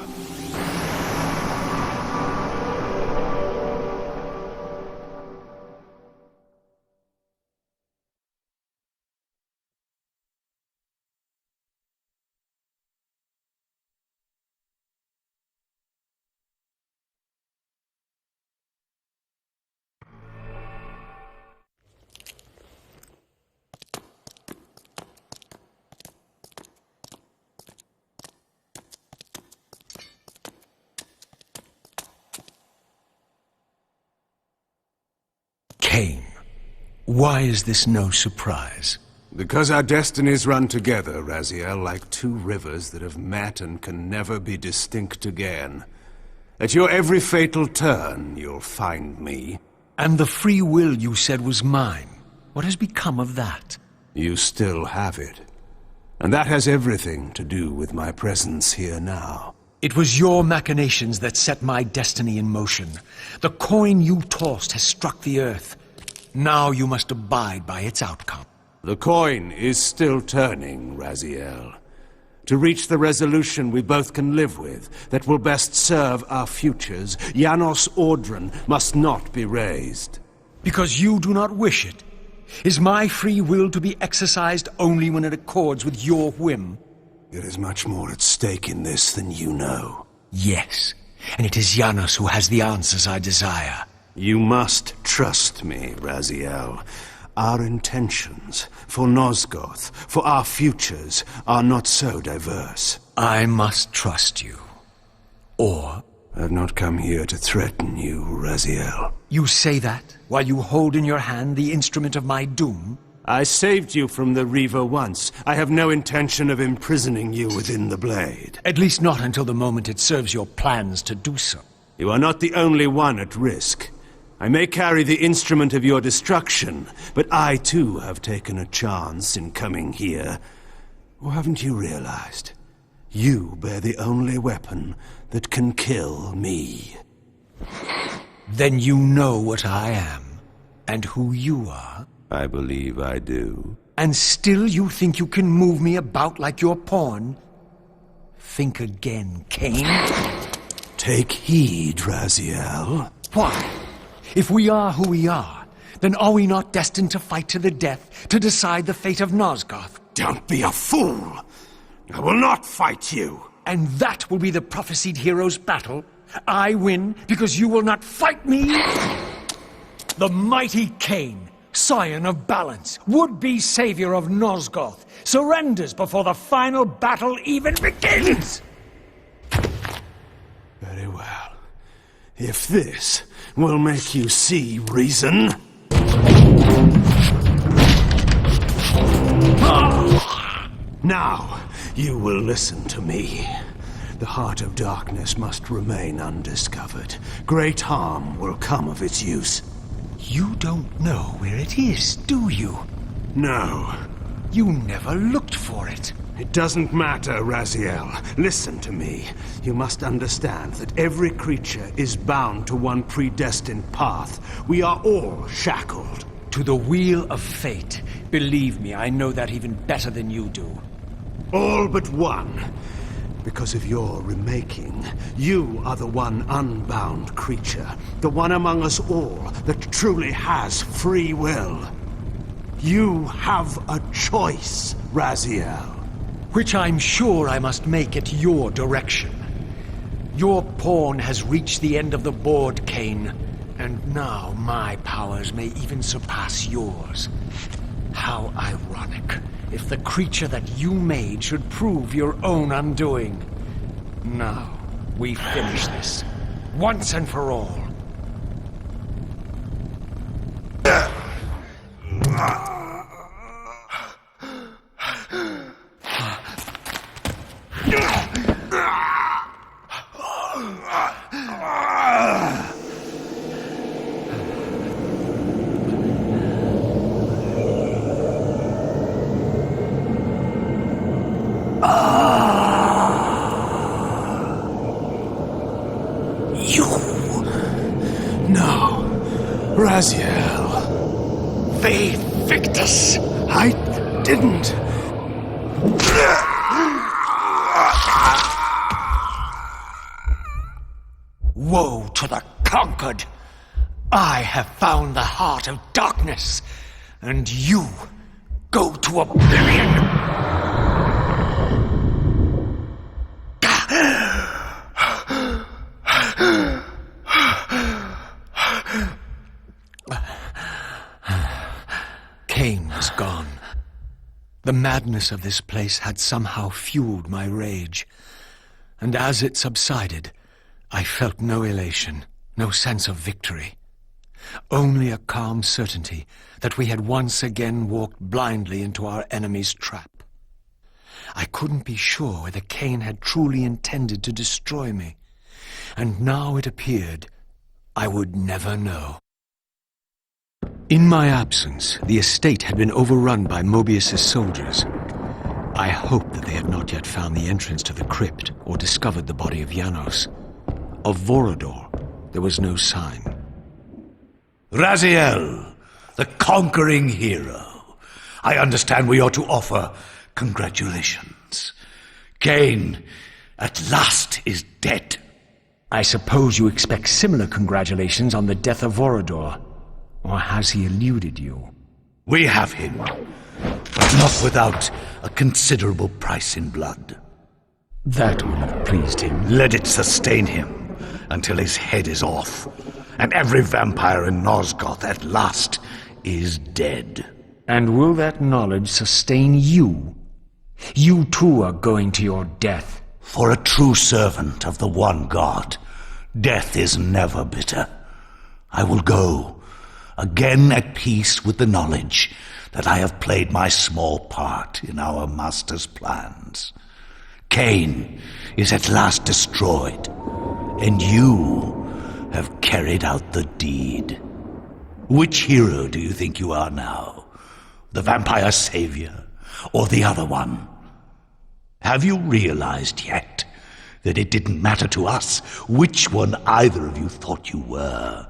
Kain, why is this no surprise? Because our destinies run together, Raziel, like two rivers that have met and can never be distinct again. At your every fatal turn, you'll find me. And the free will you said was mine. What has become of that? You still have it. And that has everything to do with my presence here now. It was your machinations that set my destiny in motion. The coin you tossed has struck the earth. Now you must abide by its outcome. The coin is still turning, Raziel. To reach the resolution we both can live with, that will best serve our futures, Janos Audron must not be raised. Because you do not wish it? Is my free will to be exercised only when it accords with your whim? There is much more at stake in this than you know. Yes, and it is Janos who has the answers I desire. You must trust me, Raziel. Our intentions, for Nosgoth, for our futures, are not so diverse. I must trust you. Or... I've not come here to threaten you, Raziel. You say that, while you hold in your hand the instrument of my doom? I saved you from the Reaver once. I have no intention of imprisoning you within the blade. At least not until the moment it serves your plans to do so. You are not the only one at risk. I may carry the instrument of your destruction, but I too have taken a chance in coming here. Or haven't you realized? You bear the only weapon that can kill me. Then you know what I am, and who you are? I believe I do. And still you think you can move me about like your pawn? Think again, Kain. Take heed, Raziel. Why? If we are who we are, then are we not destined to fight to the death, to decide the fate of Nosgoth? Don't be a fool! I will not fight you! And that will be the prophesied hero's battle? I win because you will not fight me? The mighty Kain, scion of balance, would-be savior of Nosgoth, surrenders before the final battle even begins! Very well. If this will make you see reason... Now, you will listen to me. The heart of darkness must remain undiscovered. Great harm will come of its use. You don't know where it is, do you? No. You never looked for it. It doesn't matter, Raziel. Listen to me. You must understand that every creature is bound to one predestined path. We are all shackled. To the wheel of fate. Believe me, I know that even better than you do. All but one. Because of your remaking, you are the one unbound creature. The one among us all that truly has free will. You have a choice, Raziel. Which I'm sure I must make at your direction. Your pawn has reached the end of the board, Kain, and now my powers may even surpass yours. How ironic if the creature that you made should prove your own undoing. Now, we finish this, once and for all. Raziel. Ve Victus! I didn't. Woe to the conquered! I have found the heart of darkness, and you go to oblivion! Kain was gone. The madness of this place had somehow fueled my rage, and as it subsided, I felt no elation, no sense of victory. Only a calm certainty that we had once again walked blindly into our enemy's trap. I couldn't be sure whether Kain had truly intended to destroy me, and now it appeared I would never know. In my absence, the estate had been overrun by Mobius's soldiers. I hoped that they had not yet found the entrance to the crypt or discovered the body of Janos. Of Vorador, there was no sign. Raziel, the conquering hero. I understand we ought to offer congratulations. Kain, at last, is dead. I suppose you expect similar congratulations on the death of Vorador. Or has he eluded you? We have him, but not without a considerable price in blood. That would have pleased him. Let it sustain him until his head is off, and every vampire in Nosgoth at last is dead. And will that knowledge sustain you? You too are going to your death. For a true servant of the one God, death is never bitter. I will go, again at peace with the knowledge that I have played my small part in our master's plans. Kain is at last destroyed, and you have carried out the deed. Which hero do you think you are now? The vampire savior, or the other one? Have you realized yet that it didn't matter to us which one either of you thought you were,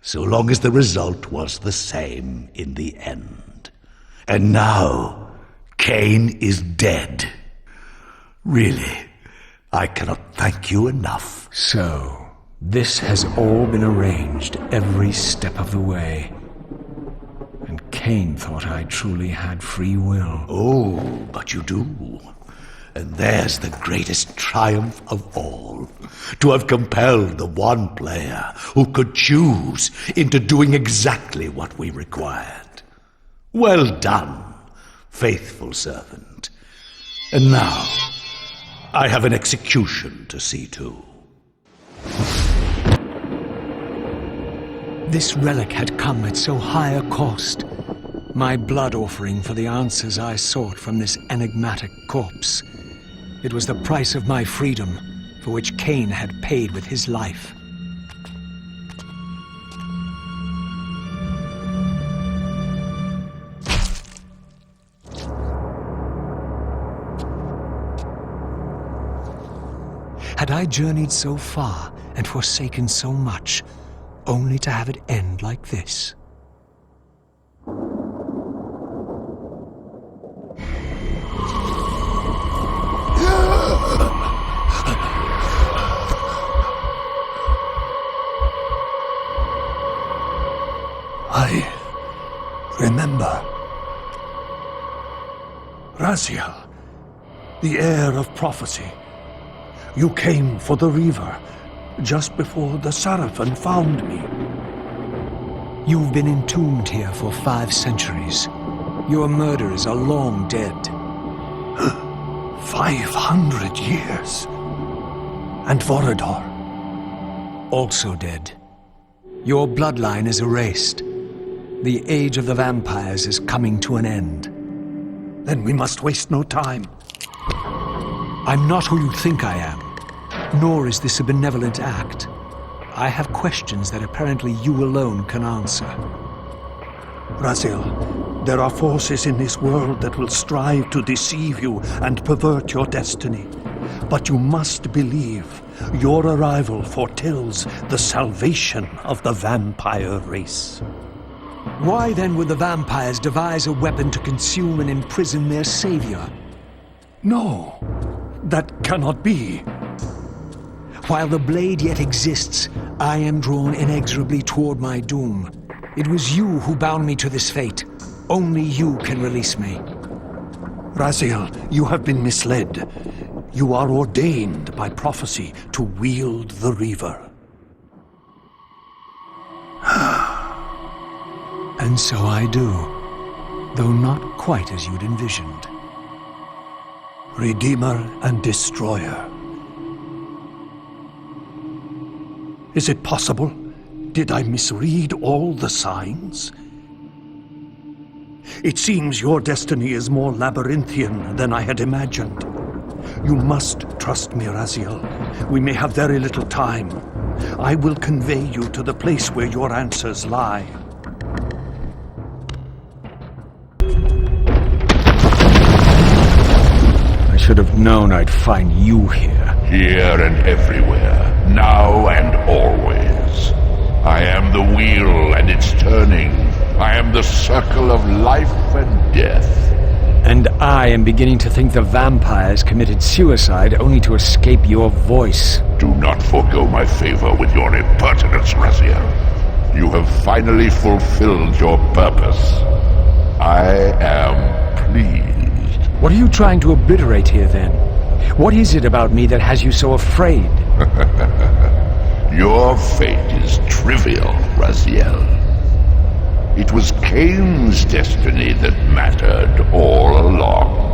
so long as the result was the same in the end? And now, Kain is dead. Really, I cannot thank you enough. So, this has all been arranged every step of the way. And Kain thought I truly had free will. Oh, but you do. And there's the greatest triumph of all, to have compelled the one player who could choose into doing exactly what we required. Well done, faithful servant. And now, I have an execution to see to. This relic had come at so high a cost. My blood offering for the answers I sought from this enigmatic corpse. It was the price of my freedom, for which Kain had paid with his life. Had I journeyed so far and forsaken so much, only to have it end like this? I remember. Raziel, the heir of prophecy. You came for the Reaver, just before the Seraphim found me. You've been entombed here for 5 centuries. Your murderers are long dead. 500 years. And Vorador? Also dead. Your bloodline is erased. The age of the vampires is coming to an end. Then we must waste no time. I'm not who you think I am, nor is this a benevolent act. I have questions that apparently you alone can answer. Raziel, there are forces in this world that will strive to deceive you and pervert your destiny. But you must believe your arrival foretells the salvation of the vampire race. Why then would the vampires devise a weapon to consume and imprison their savior? No, that cannot be. While the blade yet exists, I am drawn inexorably toward my doom. It was you who bound me to this fate. Only you can release me. Raziel, you have been misled. You are ordained by prophecy to wield the Reaver. And so I do, though not quite as you'd envisioned. Redeemer and Destroyer. Is it possible? Did I misread all the signs? It seems your destiny is more labyrinthian than I had imagined. You must trust me, Raziel. We may have very little time. I will convey you to the place where your answers lie. I should have known I'd find you here. Here and everywhere, now and always. I am the wheel and its turning. I am the circle of life and death. And I am beginning to think the vampires committed suicide only to escape your voice. Do not forego my favor with your impertinence, Raziel. You have finally fulfilled your purpose. I am pleased. What are you trying to obliterate here, then? What is it about me that has you so afraid? Your fate is trivial, Raziel. It was Kain's destiny that mattered all along.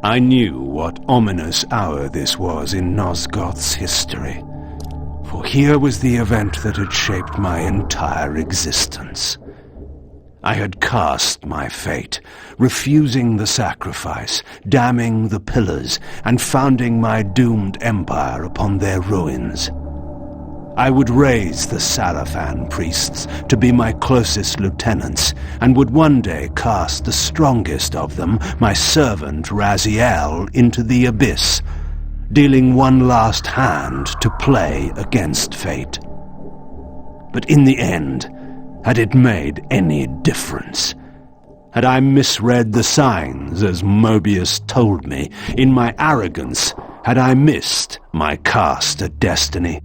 I knew what ominous hour this was in Nosgoth's history, for here was the event that had shaped my entire existence. I had cast my fate, refusing the sacrifice, damning the pillars, and founding my doomed empire upon their ruins. I would raise the Sarafan priests to be my closest lieutenants, and would one day cast the strongest of them, my servant Raziel, into the abyss, dealing one last hand to play against fate. But in the end, had it made any difference? Had I misread the signs, as Mobius told me? In my arrogance, had I missed my cast at destiny?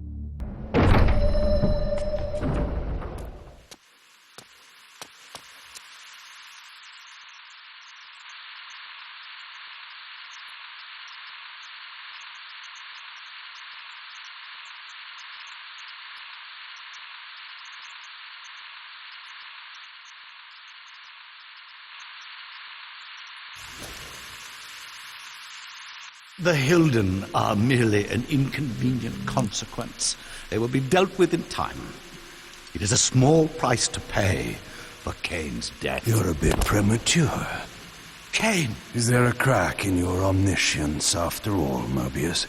The Hilden are merely an inconvenient consequence. They will be dealt with in time. It is a small price to pay for Kain's death. You're a bit premature. Kain! Is there a crack in your omniscience after all, Mobius?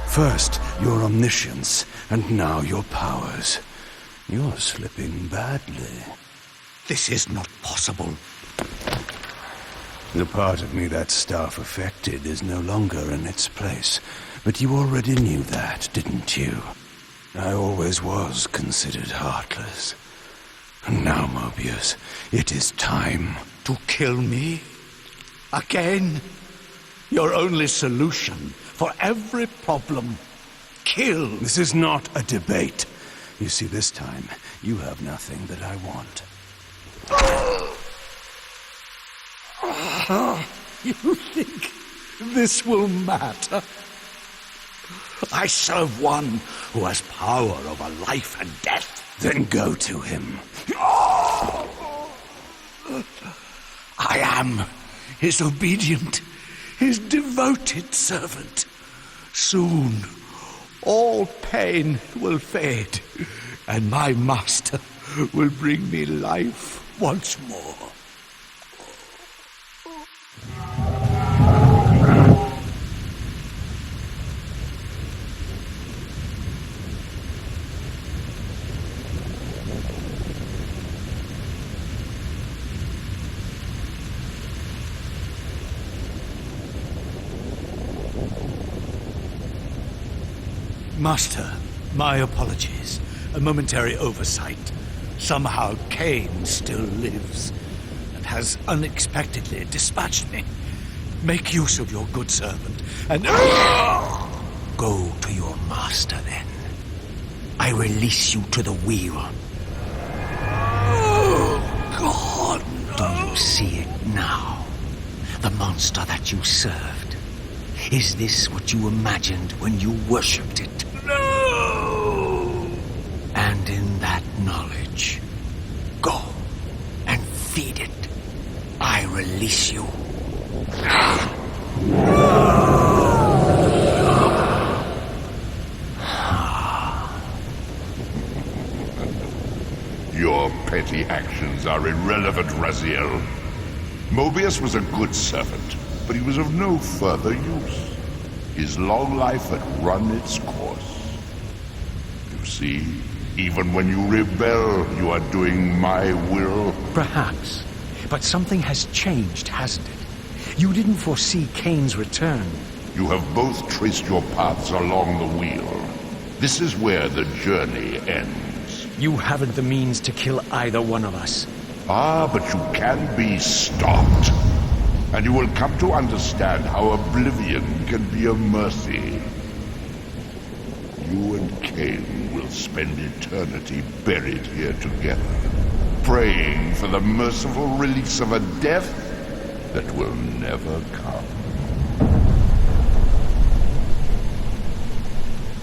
First, your omniscience, and now your powers. You're slipping badly. This is not possible. The part of me that staff affected is no longer in its place. But you already knew that, didn't you? I always was considered heartless. And now, Mobius, it is time. To kill me? Again? Your only solution for every problem. Kill. This is not a debate. You see, this time, you have nothing that I want. You think this will matter? I serve one who has power over life and death. Then go to him. I am his obedient, his devoted servant. Soon, all pain will fade, and my master will bring me life once more. Master, my apologies. A momentary oversight. Somehow Kain still lives and has unexpectedly dispatched me. Make use of your good servant and... Go to your master, then. I release you to the wheel. Oh, God! Do you see it now? The monster that you served. Is this what you imagined when you worshipped it? No! And in that knowledge, go and feed it. I release you. Your petty actions are irrelevant, Raziel. Mobius was a good servant, but he was of no further use. His long life had run its course. You see, even when you rebel, you are doing my will. Perhaps. But something has changed, hasn't it? You didn't foresee Kain's return. You have both traced your paths along the wheel. This is where the journey ends. You haven't the means to kill either one of us. Ah, but you can be stopped. And you will come to understand how oblivion can be a mercy. You and Kain will spend eternity buried here together, praying for the merciful release of a death that will never come.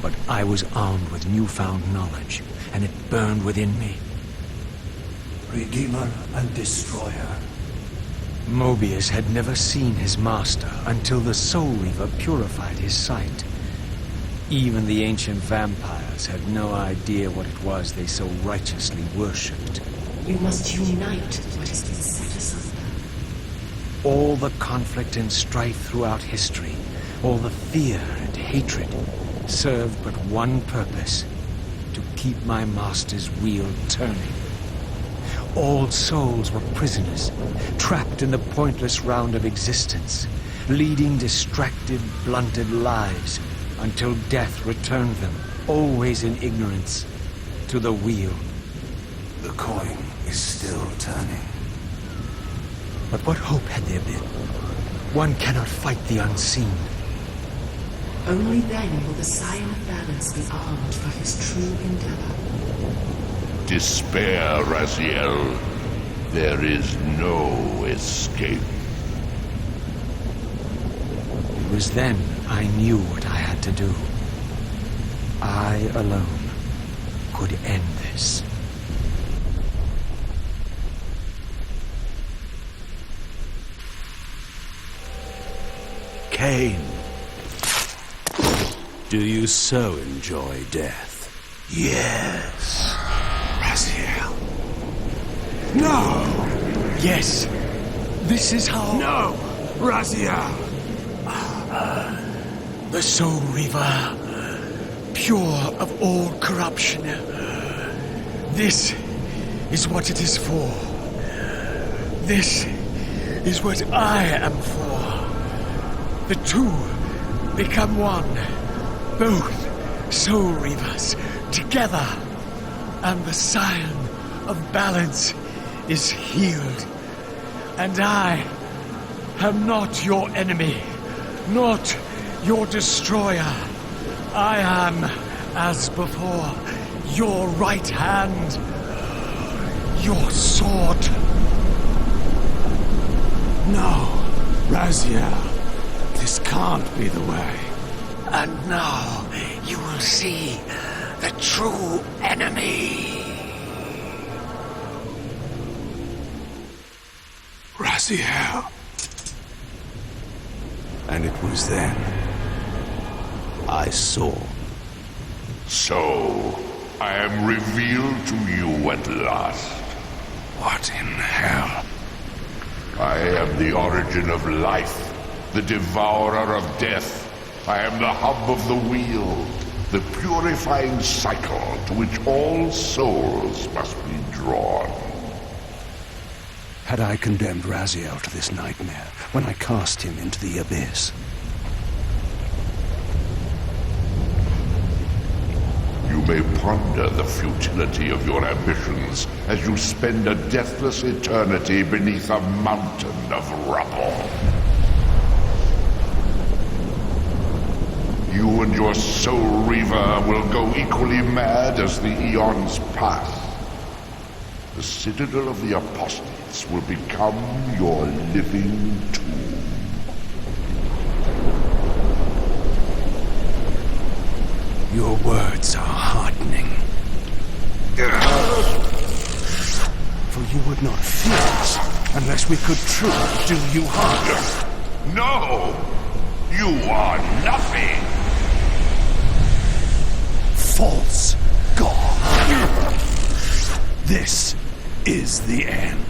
But I was armed with newfound knowledge, and it burned within me. Redeemer and Destroyer. Mobius had never seen his master until the Soul Reaver purified his sight. Even the ancient vampires had no idea what it was they so righteously worshipped. We must unite what has been set asunder. All the conflict and strife throughout history, all the fear and hatred, served but one purpose: to keep my master's wheel turning. All souls were prisoners, trapped in the pointless round of existence, leading distracted, blunted lives until death returned them, always in ignorance, to the wheel. The coin is still turning. But what hope had there been? One cannot fight the unseen. Only then will the Scion of Balance be armed for his true endeavor. Despair, Raziel. There is no escape. It was then I knew what I had to do. I alone could end this. Kain. Do you so enjoy death? Yes. Raziel. No! Yes. This is how... No! Raziel! The Soul Reaver, pure of all corruption. This is what it is for. This is what I am for. The two become one. Both Soul Reavers together. And the scion of balance is healed. And I am not your enemy, not your destroyer. I am, as before, your right hand, your sword. No, Raziel, this can't be the way. And now you will see the true enemy. Raziel. And it was then I saw. So, I am revealed to you at last. What in hell? I am the origin of life, the devourer of death. I am the hub of the wheel, the purifying cycle to which all souls must be drawn. Had I condemned Raziel to this nightmare when I cast him into the abyss? You may ponder the futility of your ambitions as you spend a deathless eternity beneath a mountain of rubble. You and your Soul Reaver will go equally mad as the eons pass. The Citadel of the Apostates will become your living tomb. Your words are heartening. For you would not fear us unless we could truly do you harm. No! You are nothing! False God. This is the end.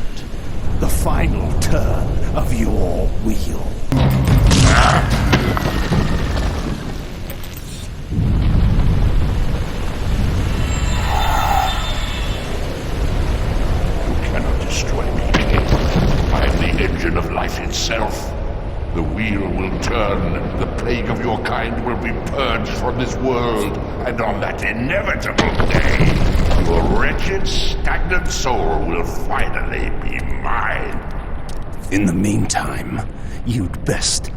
The final turn of your wheel. Destroy me, Kain. I am the engine of life itself. The wheel will turn, the plague of your kind will be purged from this world, and on that inevitable day, your wretched, stagnant soul will finally be mine. In the meantime, you'd best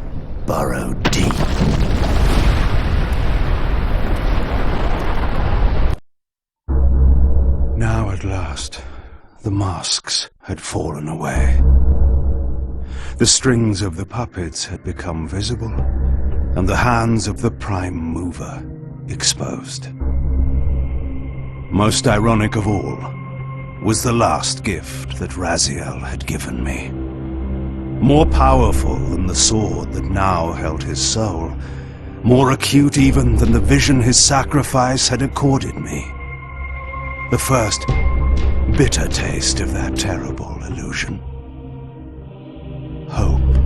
burrow deep. Now at last, the masks had fallen away. The strings of the puppets had become visible, and the hands of the Prime Mover exposed. Most ironic of all was the last gift that Raziel had given me. More powerful than the sword that now held his soul, more acute even than the vision his sacrifice had accorded me. The first bitter taste of that terrible illusion. Hope.